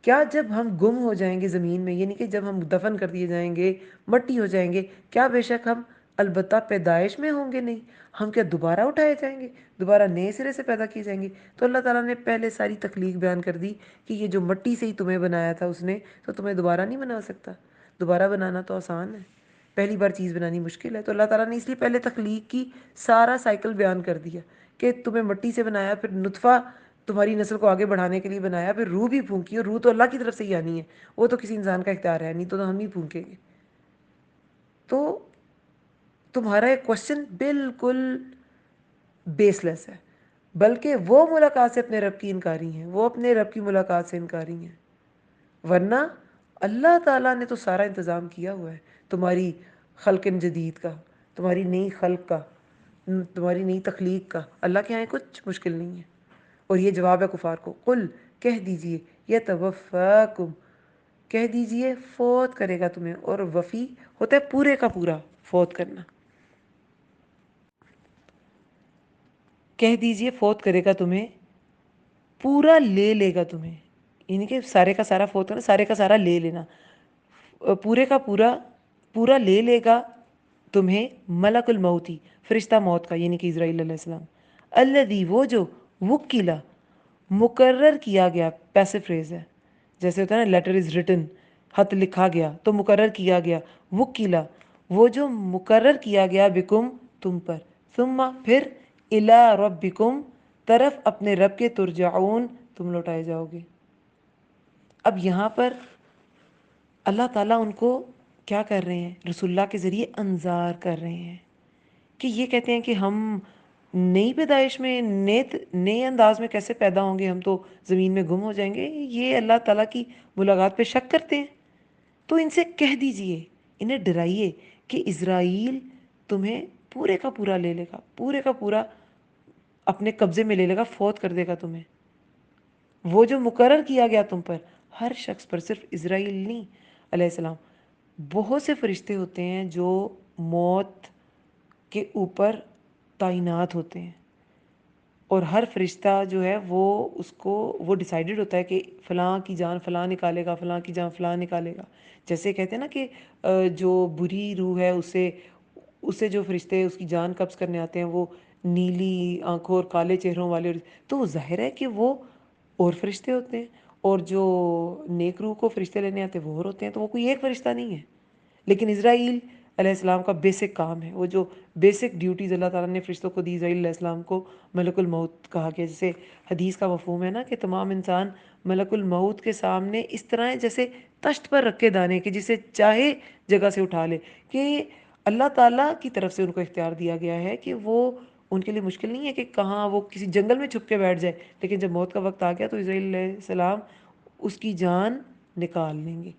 کیا جب ہم گم ہو جائیں گے زمین میں، یعنی کہ جب ہم دفن کر دیے جائیں گے، مٹی ہو جائیں گے، کیا بے شک ہم البتہ پیدائش میں ہوں گے نہیں، ہم کیا دوبارہ اٹھائے جائیں گے، دوبارہ نئے سرے سے پیدا کیے جائیں گے؟ تو اللہ تعالیٰ نے پہلے ساری تخلیق بیان کر دی کہ یہ جو مٹی سے ہی تمہیں بنایا تھا اس نے، تو تمہیں دوبارہ نہیں بنا سکتا، دوبارہ بنانا تو آسان ہے، پہلی بار چیز بنانی مشکل ہے۔ تو اللہ تعالیٰ نے اس لیے پہلے تخلیق کی سارا سائیکل بیان کر دیا کہ تمہیں مٹی سے بنایا، پھر نطفہ تمہاری نسل کو آگے بڑھانے کے لیے بنایا، پھر روح بھی پھونکی، اور روح تو اللہ کی طرف سے ہی آنی ہے، وہ تو کسی انسان کا اختیار ہے نہیں، تو ہم ہی پھونکیں گے۔ تو تمہارا یہ کوشچن بالکل بیس لیس ہے، بلکہ وہ ملاقات سے اپنے رب کی انکاری ہیں، وہ اپنے رب کی ملاقات سے انکاری ہیں، ورنہ اللہ تعالیٰ نے تو سارا انتظام کیا ہوا ہے تمہاری خلق جدید کا، تمہاری نئی خلق کا، تمہاری نئی تخلیق کا۔ اللہ کے یہاں کچھ مشکل نہیں ہے۔ اور یہ جواب ہے کفار کو، قل کہہ دیجئے، یتوفاکم کہہ دیجئے فوت کرے گا تمہیں، اور وفی ہوتا ہے پورے کا پورا فوت کرنا، کہہ دیجئے فوت کرے گا تمہیں، پورا لے لے گا تمہیں، یعنی کہ سارے کا سارا فوت کرنا، سارے کا سارا لے لینا، پورے کا پورا پورا لے لے گا تمہیں ملک الموتی، فرشتہ موت کا، یعنی کہ اسرائیل علیہ السلام، الذی وہ جو، وکیلا مقرر کیا گیا، پیسو فریز ہے، جیسے ہوتا ہے نا لیٹر از ریٹن، خط لکھا گیا تو مقرر کیا گیا، وکیلا وہ جو مقرر کیا گیا، بکم تم پر، ثم پھر، الی ربکم طرف اپنے رب کے، ترجعون تم لوٹائے جاؤ گے۔ اب یہاں پر اللہ تعالیٰ ان کو کیا کر رہے ہیں، رسول اللہ کے ذریعے انذار کر رہے ہیں کہ یہ کہتے ہیں کہ ہم نئی پیدائش میں نئے انداز میں کیسے پیدا ہوں گے، ہم تو زمین میں گم ہو جائیں گے، یہ اللہ تعالیٰ کی ملاقات پہ شک کرتے ہیں۔ تو ان سے کہہ دیجئے، انہیں ڈرائیے کہ اسرائیل تمہیں پورے کا پورا لے لے گا، پورے کا پورا اپنے قبضے میں لے لے گا، فوت کر دے گا تمہیں، وہ جو مقرر کیا گیا تم پر، ہر شخص پر، صرف اسرائیل نہیں علیہ السلام، بہت سے فرشتے ہوتے ہیں جو موت کے اوپر تعینات ہوتے ہیں، اور ہر فرشتہ جو ہے وہ اس کو وہ ڈیسائیڈڈ ہوتا ہے کہ فلاں کی جان فلاں نکالے گا، فلاں کی جان فلاں نکالے گا۔ جیسے کہتے ہیں نا کہ جو بری روح ہے اسے جو فرشتے اس کی جان قبض کرنے آتے ہیں وہ نیلی آنکھوں اور کالے چہروں والے، تو وہ ظاہر ہے کہ وہ اور فرشتے ہوتے ہیں، اور جو نیک روح کو فرشتے لینے آتے ہیں وہ اور ہوتے ہیں، تو وہ کوئی ایک فرشتہ نہیں ہے۔ لیکن اسرائیل علیہ السلام کا بیسک کام ہے، وہ جو بیسک ڈیوٹیز اللہ تعالیٰ نے فرشتوں کو دی، اسرائیل علیہ السلام کو ملک الموت کہا گیا، جیسے حدیث کا مفہوم ہے نا کہ تمام انسان ملک الموت کے سامنے اس طرح ہے جیسے تشت پر رکھے دانے کے، جسے چاہے جگہ سے اٹھا لے، کہ اللہ تعالیٰ کی طرف سے ان کو اختیار دیا گیا ہے کہ وہ ان کے لیے مشکل نہیں ہے کہ کہاں وہ کسی جنگل میں چھپ کے بیٹھ جائے، لیکن جب موت کا وقت آ گیا تو اسرائیل علیہ السلام اس کی جان نکال لیں گے۔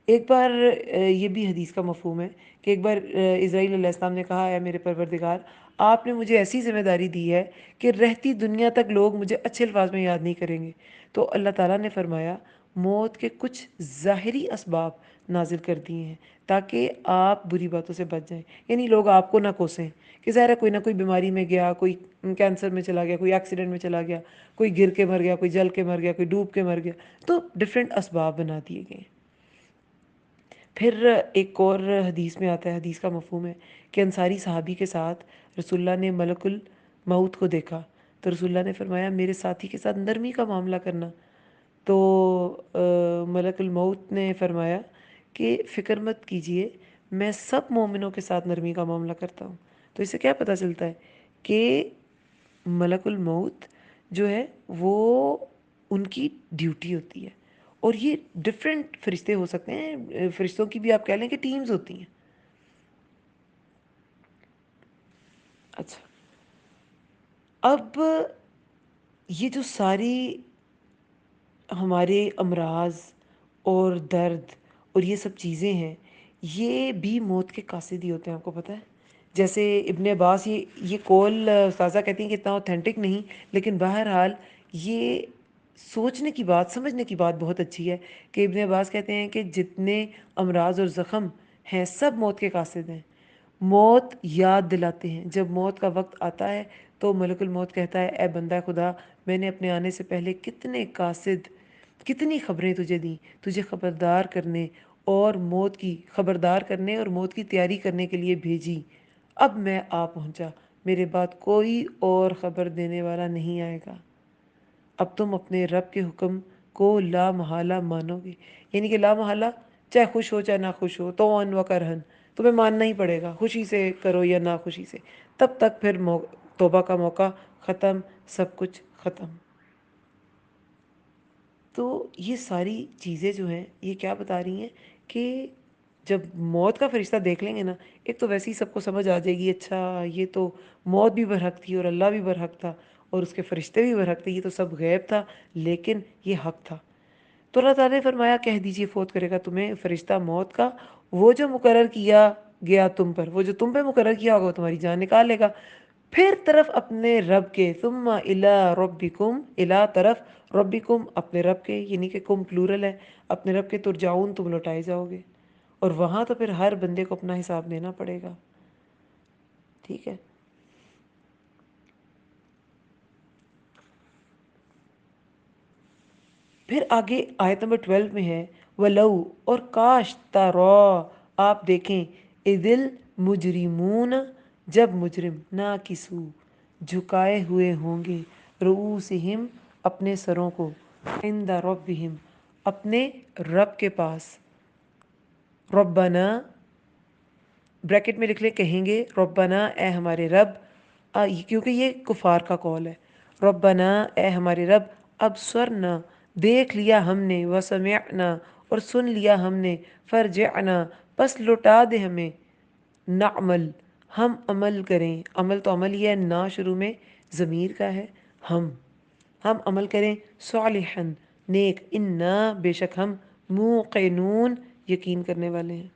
ایک بار یہ بھی حدیث کا مفہوم ہے کہ ایک بار اسرائیل علیہ السلام نے کہا، اے میرے پروردگار، آپ نے مجھے ایسی ذمہ داری دی ہے کہ رہتی دنیا تک لوگ مجھے اچھے الفاظ میں یاد نہیں کریں گے۔ تو اللہ تعالیٰ نے فرمایا موت کے کچھ ظاہری اسباب نازل کر دیے ہیں تاکہ آپ بری باتوں سے بچ جائیں، یعنی لوگ آپ کو نہ کوسیں، کہ ظاہر ہے کوئی نہ کوئی بیماری میں گیا، کوئی کینسر میں چلا گیا، کوئی ایکسیڈنٹ میں چلا گیا، کوئی گر کے مر گیا، کوئی جل کے مر گیا، کوئی ڈوب کے مر گیا، تو ڈفرینٹ اسباب بنا دیے گئے۔ پھر ایک اور حدیث میں آتا ہے، حدیث کا مفہوم ہے کہ انصاری صحابی کے ساتھ رسول اللہ نے ملک الموت کو دیکھا، تو رسول اللہ نے فرمایا میرے ساتھی کے ساتھ نرمی کا معاملہ کرنا، تو ملک الموت نے فرمایا کہ فکر مت کیجئے، میں سب مومنوں کے ساتھ نرمی کا معاملہ کرتا ہوں۔ تو اس سے کیا پتہ چلتا ہے کہ ملک الموت جو ہے وہ ان کی ڈیوٹی ہوتی ہے، اور یہ ڈفرینٹ فرشتے ہو سکتے ہیں، فرشتوں کی بھی آپ کہہ لیں کہ ٹیمز ہوتی ہیں۔ اچھا، اب یہ جو ساری ہمارے امراض اور درد اور یہ سب چیزیں ہیں، یہ بھی موت کے قاصد ہی ہوتے ہیں، آپ کو پتہ ہے؟ جیسے ابن عباس، یہ قول استاذہ کہتی ہیں کہ اتنا اوتھینٹک نہیں، لیکن بہرحال یہ سوچنے کی بات، سمجھنے کی بات بہت اچھی ہے کہ ابن عباس کہتے ہیں کہ جتنے امراض اور زخم ہیں سب موت کے قاصد ہیں، موت یاد دلاتے ہیں۔ جب موت کا وقت آتا ہے تو ملک الموت کہتا ہے اے بندہ خدا، میں نے اپنے آنے سے پہلے کتنے قاصد، کتنی خبریں تجھے دیں، تجھے خبردار کرنے اور موت کی خبردار کرنے اور موت کی تیاری کرنے کے لیے بھیجی، اب میں آ پہنچا، میرے بعد کوئی اور خبر دینے والا نہیں آئے گا، اب تم اپنے رب کے حکم کو لا محالہ مانو گے۔ یعنی کہ لا محالہ، چاہے خوش ہو چاہے نہ خوش ہو، تو ان و کرہن تمہیں ماننا ہی پڑے گا، خوشی سے کرو یا نہ خوشی سے، تب تک پھر توبہ کا موقع ختم، سب کچھ ختم۔ تو یہ ساری چیزیں جو ہیں یہ کیا بتا رہی ہیں کہ جب موت کا فرشتہ دیکھ لیں گے نا، ایک تو ویسے ہی سب کو سمجھ آ جائے گی، اچھا یہ تو موت بھی برحق تھی اور اللہ بھی برحق تھا اور اس کے فرشتے بھی برحق تھے، یہ تو سب غیب تھا لیکن یہ حق تھا۔ تو اللہ تعالیٰ نے فرمایا کہہ دیجئے فوت کرے گا تمہیں فرشتہ موت کا، وہ جو مقرر کیا گیا تم پر، وہ جو تم پہ مقرر کیا ہوگا وہ تمہاری جان نکال لے گا، پھر طرف اپنے رب کے، ثم الی ربکم، الی طرف ربکم اپنے رب کے، یعنی کہ کم پلورل ہے، اپنے رب کے ترجعون، تم لوٹائے جاؤ گے، اور وہاں تو پھر ہر بندے کو اپنا حساب دینا پڑے گا، ٹھیک ہے۔ پھر آگے آیت نمبر 12 میں ہے وَلَوْ، اور کاش، تَرَا، آپ دیکھیں، اِذِ الْمُجْرِمُونَ، جب مجرم، ناکسو، جھکائے ہوئے ہوں گے، رؤوسہم، اپنے سروں کو، عند ربہم، اپنے رب کے پاس، ربنا، بریکٹ میں لکھ لیں، کہیں گے ربنا، اے ہمارے رب، کیونکہ یہ کفار کا قول ہے، ربنا، اے ہمارے رب، ابصرنا، دیکھ لیا ہم نے، وسمعنا، اور سن لیا ہم نے، فرجعنا، پس لوٹا دے ہمیں، نعمل، ہم عمل کریں، عمل تو عمل ہی ہے، نا شروع میں ضمیر کا ہے، ہم عمل کریں، صالحاً، نیک، انا، بے شک ہم، موقنون، یقین کرنے والے ہیں۔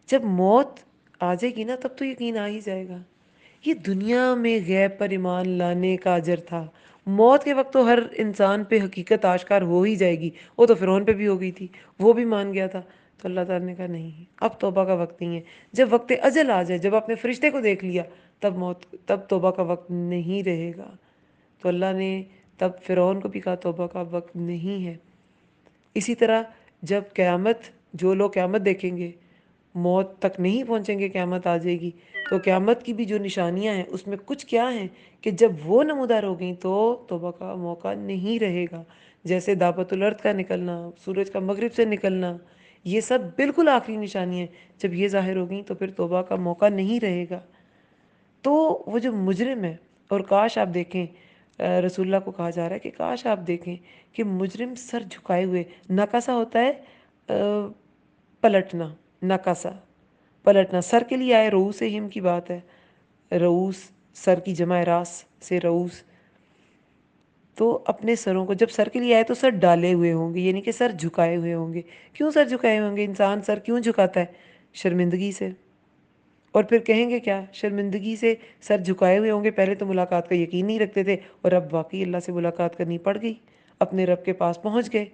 جب موت آ جائے گی نا تب تو یقین آ ہی جائے گا۔ یہ دنیا میں غیب پر ایمان لانے کا اجر تھا، موت کے وقت تو ہر انسان پہ حقیقت آشکار ہو ہی جائے گی، وہ تو فرعون پہ بھی ہو گئی تھی، وہ بھی مان گیا تھا، تو اللہ تعالیٰ نے کہا نہیں، اب توبہ کا وقت نہیں ہے، جب وقت اجل آ جائے، جب آپ نے فرشتے کو دیکھ لیا، تب توبہ کا وقت نہیں رہے گا۔ تو اللہ نے تب فرعون کو بھی کہا توبہ کا وقت نہیں ہے۔ اسی طرح جب قیامت، جو لوگ قیامت دیکھیں گے، موت تک نہیں پہنچیں گے، قیامت آ جائے گی، تو قیامت کی بھی جو نشانیاں ہیں اس میں کچھ کیا ہیں کہ جب وہ نمودار ہو گئیں تو توبہ کا موقع نہیں رہے گا، جیسے دابۃ الارض کا نکلنا، سورج کا مغرب سے نکلنا، یہ سب بالکل آخری نشانی ہیں، جب یہ ظاہر ہو گئیں تو پھر توبہ کا موقع نہیں رہے گا۔ تو وہ جو مجرم ہے، اور کاش آپ دیکھیں، رسول اللہ کو کہا جا رہا ہے کہ کاش آپ دیکھیں کہ مجرم سر جھکائے ہوئے، نکاسا ہوتا ہے پلٹنا، نکاسا پلٹنا، سر کے لیے آئے، رؤوس ہم کی بات ہے، رؤوس سر کی جمع راس سے رؤوس، تو اپنے سروں کو، جب سر کے لیے آئے تو سر ڈالے ہوئے ہوں گے، یعنی کہ سر جھکائے ہوئے ہوں گے۔ کیوں سر جھکائے ہوں گے؟ انسان سر کیوں جھکاتا ہے؟ شرمندگی سے، اور پھر کہیں گے کیا؟ شرمندگی سے سر جھکائے ہوئے ہوں گے، پہلے تو ملاقات کا یقین نہیں رکھتے تھے اور اب واقعی اللہ سے ملاقات کرنی پڑ گئی، اپنے رب کے پاس پہنچ گئے،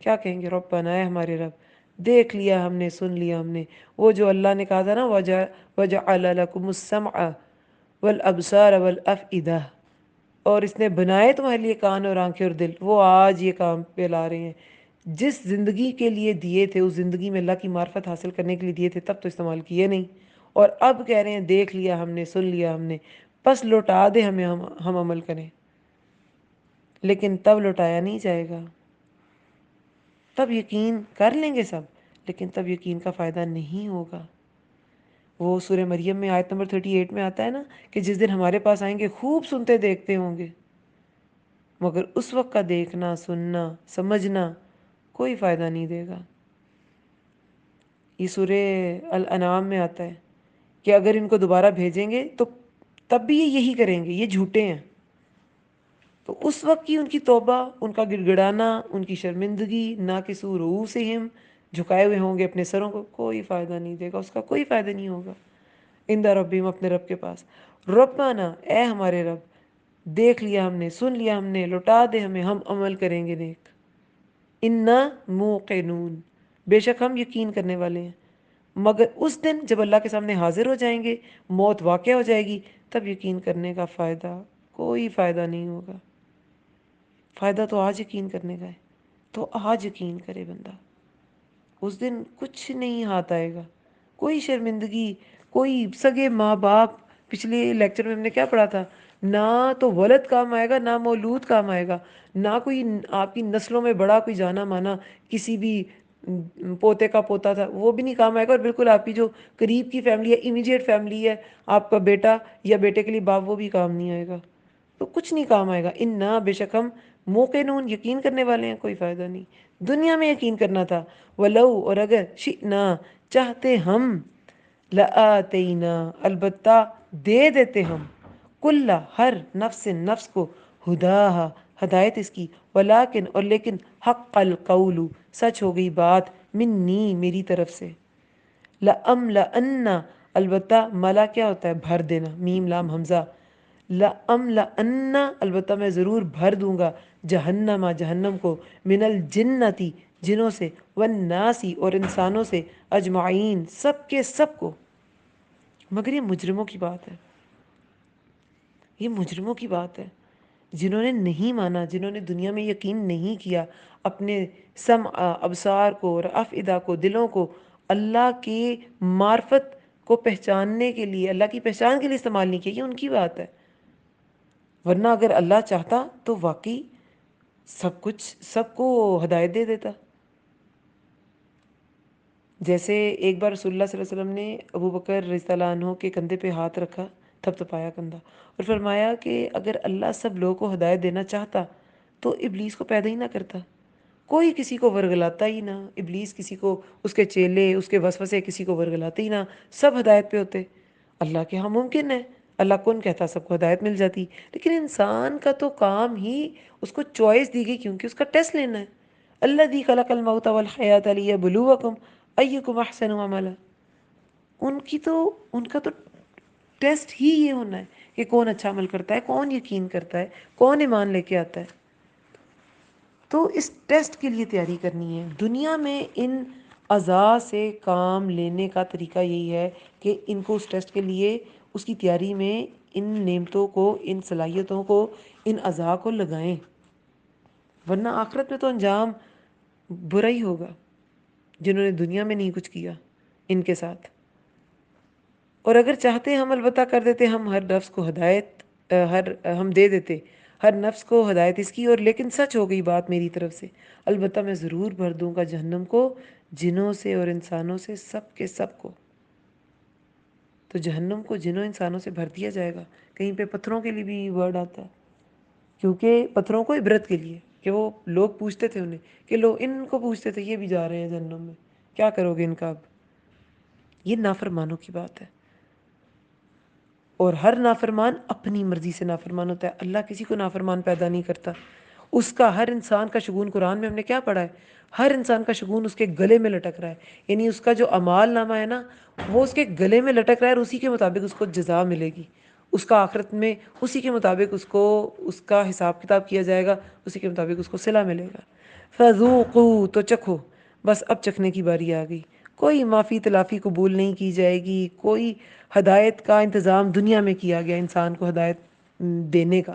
کیا کہیں گے؟ رب بنائے ہمارے رب، دیکھ لیا ہم نے، سن لیا ہم نے، وہ جو اللہ نے کہا تھا نا وَجَعَلَ لَكُمُ السَّمْعَ وَالْأَبْصَارَ وَالْأَفْئِدَةَ، اور اس نے بنائے تمہارے لیے کان اور آنکھیں اور دل، وہ آج یہ کام پہ لا رہے ہیں۔ جس زندگی کے لیے دیے تھے، اس زندگی میں اللہ کی معرفت حاصل کرنے کے لیے دیے تھے، تب تو استعمال کیے نہیں، اور اب کہہ رہے ہیں دیکھ لیا ہم نے، سن لیا ہم نے، پس لوٹا دے ہمیں، ہم عمل کریں، لیکن تب لوٹایا نہیں جائے گا، تب یقین کر لیں گے سب، لیکن تب یقین کا فائدہ نہیں ہوگا۔ وہ سورہ مریم میں آیت نمبر 38 میں آتا ہے نا کہ جس دن ہمارے پاس آئیں گے خوب سنتے دیکھتے ہوں گے، مگر اس وقت کا دیکھنا، سننا، سمجھنا کوئی فائدہ نہیں دے گا۔ یہ سورہ الانعام میں آتا ہے کہ اگر ان کو دوبارہ بھیجیں گے تو تب بھی یہ یہی کریں گے، یہ جھوٹے ہیں، تو اس وقت کی ان کی توبہ، ان کا گڑ گڑانا، ان کی شرمندگی، ناکسو رؤوسہم، جھکائے ہوئے ہوں گے اپنے سروں کو، کوئی فائدہ نہیں دے گا، اس کا کوئی فائدہ نہیں ہوگا عند ربہم، اپنے رب کے پاس۔ ربنا، اے ہمارے رب، دیکھ لیا ہم نے، سن لیا ہم نے، لوٹا دے ہمیں، ہم عمل کریں گے نیک۔ انا موقنون، بے شک ہم یقین کرنے والے ہیں، مگر اس دن جب اللہ کے سامنے حاضر ہو جائیں گے، موت واقع ہو جائے گی، تب یقین کرنے کا فائدہ کوئی فائدہ نہیں ہوگا۔ فائدہ تو آج یقین کرنے کا ہے، تو آج یقین کرے بندہ، اس دن کچھ نہیں ہاتھ آئے گا، کوئی شرمندگی، کوئی سگے ماں باپ۔ پچھلے لیکچر میں ہم نے کیا پڑھا تھا؟ نہ تو ولد کام آئے گا، نہ مولود کام آئے گا، نہ کوئی آپ کی نسلوں میں بڑا کوئی جانا مانا کسی بھی پوتے کا پوتا تھا وہ بھی نہیں کام آئے گا، اور بالکل آپ کی جو قریب کی فیملی ہے، امیجیٹ فیملی ہے، آپ کا بیٹا یا بیٹے کے لیے باپ، وہ بھی کام نہیں آئے گا، تو کچھ نہیں کام آئے گا۔ نہ بے شک ہم موقنون، یقین کرنے والے ہیں، کوئی فائدہ نہیں۔ دنیا میں یقین کرنا تھا، ولو، اور اگر شئنا، چاہتے ہم، لآتینا، البتہ دے دیتے ہم، کل، ہر نفس، نفس کو، ہداہا، ہدایت اس کی، ولیکن، اور لیکن، حق القول، سچ ہو گئی بات، منی، میری طرف سے، لأملأن، البتہ ملا کیا ہوتا ہے؟ بھر دینا، میم لام حمزہ، لأملأن، البتہ میں ضرور بھر دوں گا، جہنم، جہنم کو، من الجنتی، جنوں سے، والناسی، اور انسانوں سے، اجمعین، سب کے سب کو۔ مگر یہ مجرموں کی بات ہے، یہ مجرموں کی بات ہے، جنہوں نے نہیں مانا، جنہوں نے دنیا میں یقین نہیں کیا، اپنے سمع، ابصار کو، اور افئدہ کو، دلوں کو اللہ کی معرفت کو پہچاننے کے لیے، اللہ کی پہچان کے لیے استعمال نہیں کیا، یہ ان کی بات ہے۔ ورنہ اگر اللہ چاہتا تو واقعی سب کچھ، سب کو ہدایت دے دیتا۔ جیسے ایک بار رسول اللہ صلی اللہ علیہ وسلم نے ابو بکر رضی اللہ عنہ کے کندھے پہ ہاتھ رکھا، تھپ تھپایا کندھا، اور فرمایا کہ اگر اللہ سب لوگوں کو ہدایت دینا چاہتا تو ابلیس کو پیدا ہی نہ کرتا، کوئی کسی کو ورگلاتا ہی نہ، ابلیس کسی کو، اس کے چیلے، اس کے وسوسے کسی کو ورگلاتے ہی نہ، سب ہدایت پہ ہوتے۔ اللہ کے ہاں ممکن ہے، اللہ کون کہتا سب کو ہدایت مل جاتی، لیکن انسان کا تو کام ہی، اس کو چوائس دی گئی کیونکہ اس کا ٹیسٹ لینا ہے۔ الذی خلق الموت والحیات لیبلوکم ایکم احسن عملا، ان کا تو ٹیسٹ ہی یہ ہونا ہے کہ کون اچھا عمل کرتا ہے، کون یقین کرتا ہے، کون ایمان لے کے آتا ہے۔ تو اس ٹیسٹ کے لیے تیاری کرنی ہے۔ دنیا میں ان اعضاء سے کام لینے کا طریقہ یہی ہے کہ ان کو اس ٹیسٹ کے لیے، اس کی تیاری میں ان نعمتوں کو، ان صلاحیتوں کو، ان اعضاء کو لگائیں، ورنہ آخرت میں تو انجام برا ہی ہوگا، جنہوں نے دنیا میں نہیں کچھ کیا ان کے ساتھ۔ اور اگر چاہتے ہم البتہ کر دیتے ہم ہر نفس کو ہدایت، ہم دے دیتے ہر نفس کو ہدایت اس کی، اور لیکن سچ ہو گئی بات میری طرف سے، البتہ میں ضرور بھر دوں گا جہنم کو، جنوں سے اور انسانوں سے، سب کے سب کو۔ تو جہنم کو جنوں انسانوں سے بھر دیا جائے گا۔ کہیں پہ پتھروں کے لیے بھی ورڈ آتا ہے، کیونکہ پتھروں کو عبرت کے لیے، کہ وہ لوگ پوچھتے تھے انہیں، کہ لوگ ان کو پوچھتے تھے یہ بھی جا رہے ہیں جہنم میں، کیا کرو گے ان کا اب؟ یہ نافرمانوں کی بات ہے، اور ہر نافرمان اپنی مرضی سے نافرمان ہوتا ہے، اللہ کسی کو نافرمان پیدا نہیں کرتا۔ اس کا، ہر انسان کا شگون، قرآن میں ہم نے کیا پڑھا ہے؟ ہر انسان کا شگون اس کے گلے میں لٹک رہا ہے، یعنی اس کا جو اعمال نامہ ہے نا، وہ اس کے گلے میں لٹک رہا ہے، اور اسی کے مطابق اس کو جزا ملے گی، اس کا آخرت میں اسی کے مطابق اس کو، اس کا حساب کتاب کیا جائے گا، اسی کے مطابق اس کو صلہ ملے گا۔ فذوقوا، تو چکھو، بس اب چکھنے کی باری آ گئی، کوئی معافی تلافی قبول نہیں کی جائے گی، کوئی ہدایت کا انتظام دنیا میں کیا گیا انسان کو ہدایت دینے کا،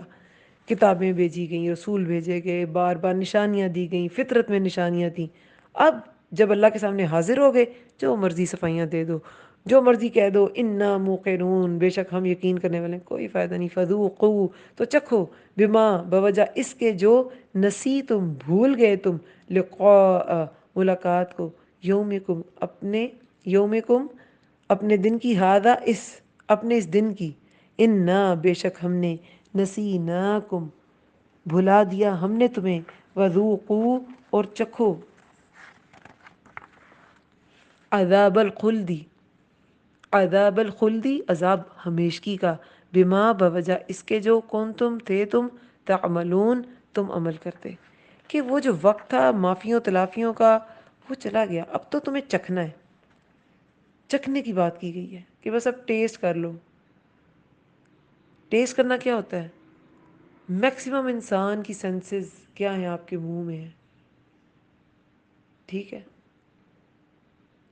کتابیں بھیجی گئیں، رسول بھیجے گئے، بار بار نشانیاں دی گئیں، فطرت میں نشانیاں تھیں۔ اب جب اللہ کے سامنے حاضر ہو گئے، جو مرضی صفائیاں دے دو، جو مرضی کہہ دو، انا موقنون، بے شک ہم یقین کرنے والے ہیں، کوئی فائدہ نہیں۔ فذوقوا، تو چکھو، بما، بوجہ اس کے جو، نسی تم، بھول گئے تم، لقاء، ملاقات کو، یومکم، اپنے، یومکم، اپنے دن کی، ہادہ، اس، اپنے اس دن کی، انا، بے شک ہم نے، نسیناکم، بھلا دیا ہم نے تمہیں، وذوقوا، اور چکھو، عذاب الخلدی، عذاب الخلدی، عذاب ہمیشگی کا، بما، بوجہ اس کے جو، کون تم تھے تم، تعملون، تم عمل کرتے، کہ وہ جو وقت تھا معافیوں تلافیوں کا، وہ چلا گیا، اب تو تمہیں چکھنا ہے. چکھنے کی بات کی گئی ہے کہ بس اب ٹیسٹ کر لو. ٹیسٹ کرنا کیا ہوتا ہے؟ میکسیمم انسان کی سینسز کیا ہیں؟ آپ کے منہ میں ہے. ٹھیک ہے،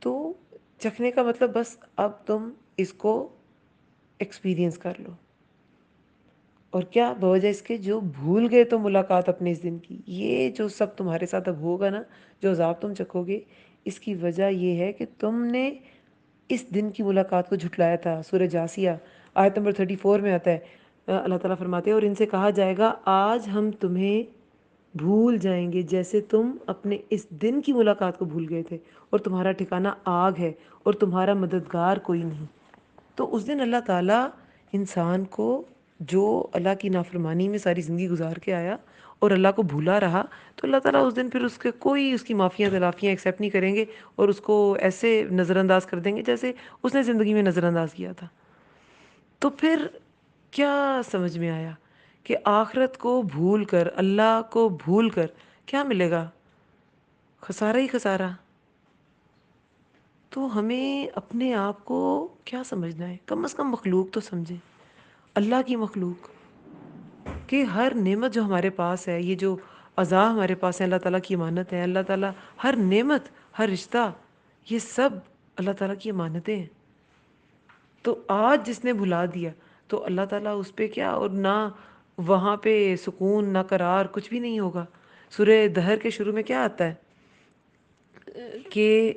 تو چکھنے کا مطلب بس اب تم اس کو ایکسپیرینس کر لو. اور کیا بوجہ اس کے جو بھول گئے تو ملاقات اپنے اس دن کی. یہ جو سب تمہارے ساتھ اب ہوگا نا، جو عذاب تم چکھو گے، اس کی وجہ یہ ہے کہ تم نے اس دن کی ملاقات کو جھٹلایا تھا. سورہ جاسیہ آیت نمبر 34 میں آتا ہے، اللہ تعالیٰ فرماتے ہیں اور ان سے کہا جائے گا آج ہم تمہیں بھول جائیں گے جیسے تم اپنے اس دن کی ملاقات کو بھول گئے تھے، اور تمہارا ٹھکانہ آگ ہے اور تمہارا مددگار کوئی نہیں. تو اس دن اللہ تعالیٰ انسان کو، جو اللہ کی نافرمانی میں ساری زندگی گزار کے آیا اور اللہ کو بھولا رہا، تو اللہ تعالیٰ اس دن پھر اس کی معافیاں تلافیاں ایکسیپٹ نہیں کریں گے اور اس کو ایسے نظر انداز کر دیں گے جیسے اس نے زندگی میں نظر انداز کیا تھا. تو پھر کیا سمجھ میں آیا کہ آخرت کو بھول کر، اللہ کو بھول کر کیا ملے گا؟ خسارہ ہی خسارہ. تو ہمیں اپنے آپ کو کیا سمجھنا ہے؟ کم از کم مخلوق تو سمجھیں، اللہ کی مخلوق، کہ ہر نعمت جو ہمارے پاس ہے، یہ جو عطا ہمارے پاس ہے، اللہ تعالیٰ کی امانت ہے. اللہ تعالیٰ ہر نعمت، ہر رشتہ، یہ سب اللہ تعالیٰ کی امانتیں ہیں. تو آج جس نے بھلا دیا تو اللہ تعالیٰ اس پہ کیا، اور نہ وہاں پہ سکون، نہ قرار، کچھ بھی نہیں ہوگا. سورہ دہر کے شروع میں کیا آتا ہے کہ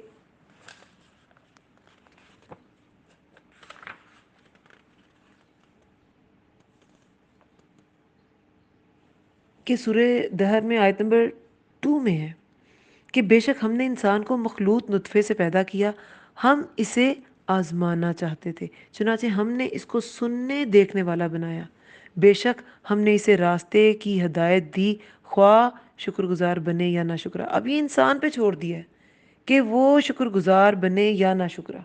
سورہ دہر میں آیت نمبر 2 میں ہے کہ بے شک ہم نے انسان کو مخلوط نطفے سے پیدا کیا، ہم اسے آزمانا چاہتے تھے، چنانچہ ہم نے اس کو سننے دیکھنے والا بنایا. بے شک ہم نے اسے راستے کی ہدایت دی، خواہ شکر گزار بنے یا نہ شکرا. اب یہ انسان پہ چھوڑ دیا ہے کہ وہ شکر گزار بنے یا نہ شکرا.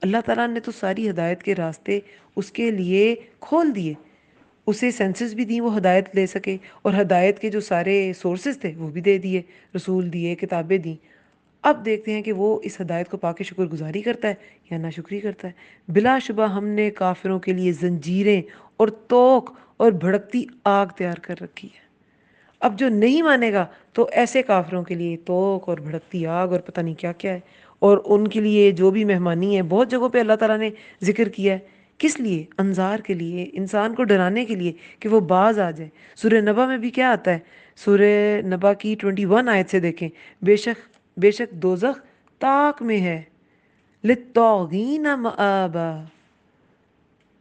اللہ تعالیٰ نے تو ساری ہدایت کے راستے اس کے لیے کھول دیے، اسے سینسز بھی دی وہ ہدایت لے سکے، اور ہدایت کے جو سارے سورسز تھے وہ بھی دے دیے، رسول دیے، کتابیں دیں. اب دیکھتے ہیں کہ وہ اس ہدایت کو پا کے شکر گزاری کرتا ہے یا ناشکری کرتا ہے. بلا شبہ ہم نے کافروں کے لیے زنجیریں اور توق اور بھڑکتی آگ تیار کر رکھی ہے. اب جو نہیں مانے گا تو ایسے کافروں کے لیے توق اور بھڑکتی آگ اور پتہ نہیں کیا کیا ہے، اور ان کے لیے جو بھی مہمانی ہے. بہت جگہوں پہ اللہ تعالیٰ نے ذکر کیا ہے. کس لیے؟ انذار کے لیے، انسان کو ڈرانے کے لیے کہ وہ باز آ جائے. سورہ نبا میں بھی کیا آتا ہے؟ سورہ نبا کی 21 آیت سے دیکھیں، بے شک دوزخ تاک میں ہے، للطاغین مآبا،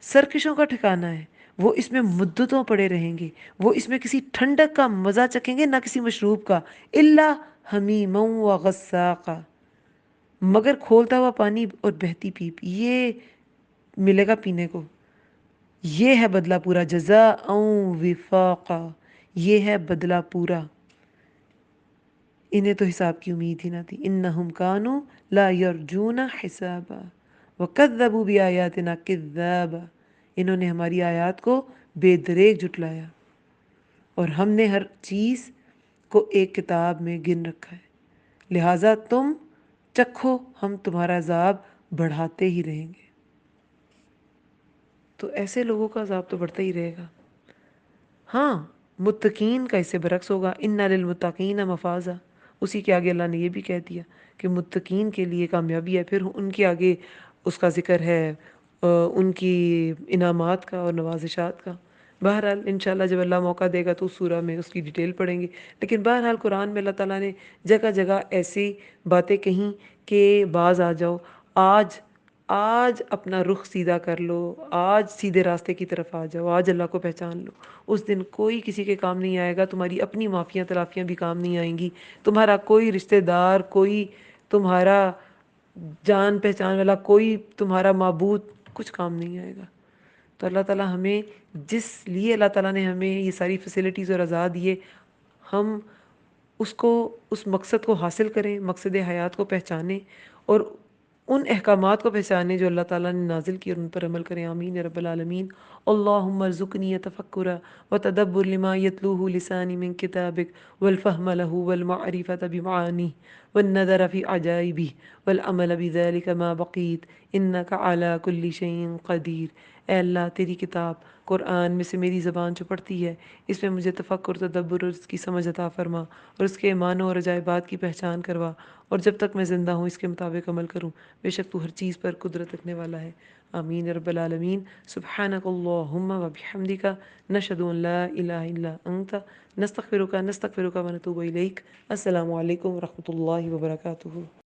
سرکشوں کا ٹھکانہ ہے. وہ اس میں مدتوں پڑے رہیں گے، وہ اس میں کسی ٹھنڈک کا مزہ چکھیں گے، نہ کسی مشروب کا. الا حمیما وغساقا، مگر کھولتا ہوا پانی اور بہتی پیپ، یہ ملے گا پینے کو. یہ ہے بدلہ پورا، جزاء وفاقا، یہ ہے بدلہ پورا. انہیں تو حساب کی امید ہی نہ تھی. انہم کانوا لا یرجون حسابا وکذبوا بآیاتنا کذابا، انہوں نے ہماری آیات کو بے دریغ جھٹلایا، اور ہم نے ہر چیز کو ایک کتاب میں گن رکھا ہے، لہٰذا تم چکھو، ہم تمہارا عذاب بڑھاتے ہی رہیں گے. تو ایسے لوگوں کا عذاب تو بڑھتا ہی رہے گا. ہاں، متقین کا اس سے برعکس ہوگا. ان للمتقین مفازا، اسی کے آگے اللہ نے یہ بھی کہہ دیا کہ متقین کے لیے کامیابی ہے. پھر ان کے آگے اس کا ذکر ہے ان کی انعامات کا اور نوازشات کا. بہرحال انشاءاللہ جب اللہ موقع دے گا تو اس سورہ میں اس کی ڈیٹیل پڑھیں گے. لیکن بہرحال قرآن میں اللہ تعالیٰ نے جگہ جگہ ایسی باتیں کہیں کہ باز آ جاؤ، آج اپنا رخ سیدھا کر لو، آج سیدھے راستے کی طرف آ جاؤ، آج اللہ کو پہچان لو. اس دن کوئی کسی کے کام نہیں آئے گا، تمہاری اپنی معافیاں تلافیاں بھی کام نہیں آئیں گی، تمہارا کوئی رشتہ دار، کوئی تمہارا جان پہچان والا، کوئی تمہارا معبود کچھ کام نہیں آئے گا. تو اللہ تعالیٰ ہمیں، جس لیے اللہ تعالیٰ نے ہمیں یہ ساری فیسلٹیز اور عطا دیے، ہم اس مقصد کو حاصل کریں، مقصد حیات کو پہچانیں، اور ان احکامات کو پہچانیں جو اللہ تعالیٰ نے نازل کی، اور ان پر عمل کریں. آمین یا رب العالمین. اللہم ارزقنی تفکر وتدبر لما یتلوہ لسانی من کتابک والفہم لہ والمعرفۃ بمعانی والنظر في عجائبه والعمل بذلك ما بقیت انک علی کل شیء قدیر۔ اے اللہ تیری کتاب قرآن میں سے میری زبان جو پڑھتی ہے اس میں مجھے تفکر تدبر اور اس کی سمجھ عطا فرما، اور اس کے معنوں اور عجائبات کی پہچان کروا، اور جب تک میں زندہ ہوں اس کے مطابق عمل کروں، بے شک تو ہر چیز پر قدرت رکھنے والا ہے۔ آمین یا رب العالمین۔ سبحانک اللہم و بحمدک، نشہد ان لا الہ الا انت، نستغفرک ونتوب الیک۔ السلام علیکم ورحمۃ اللہ وبرکاتہ۔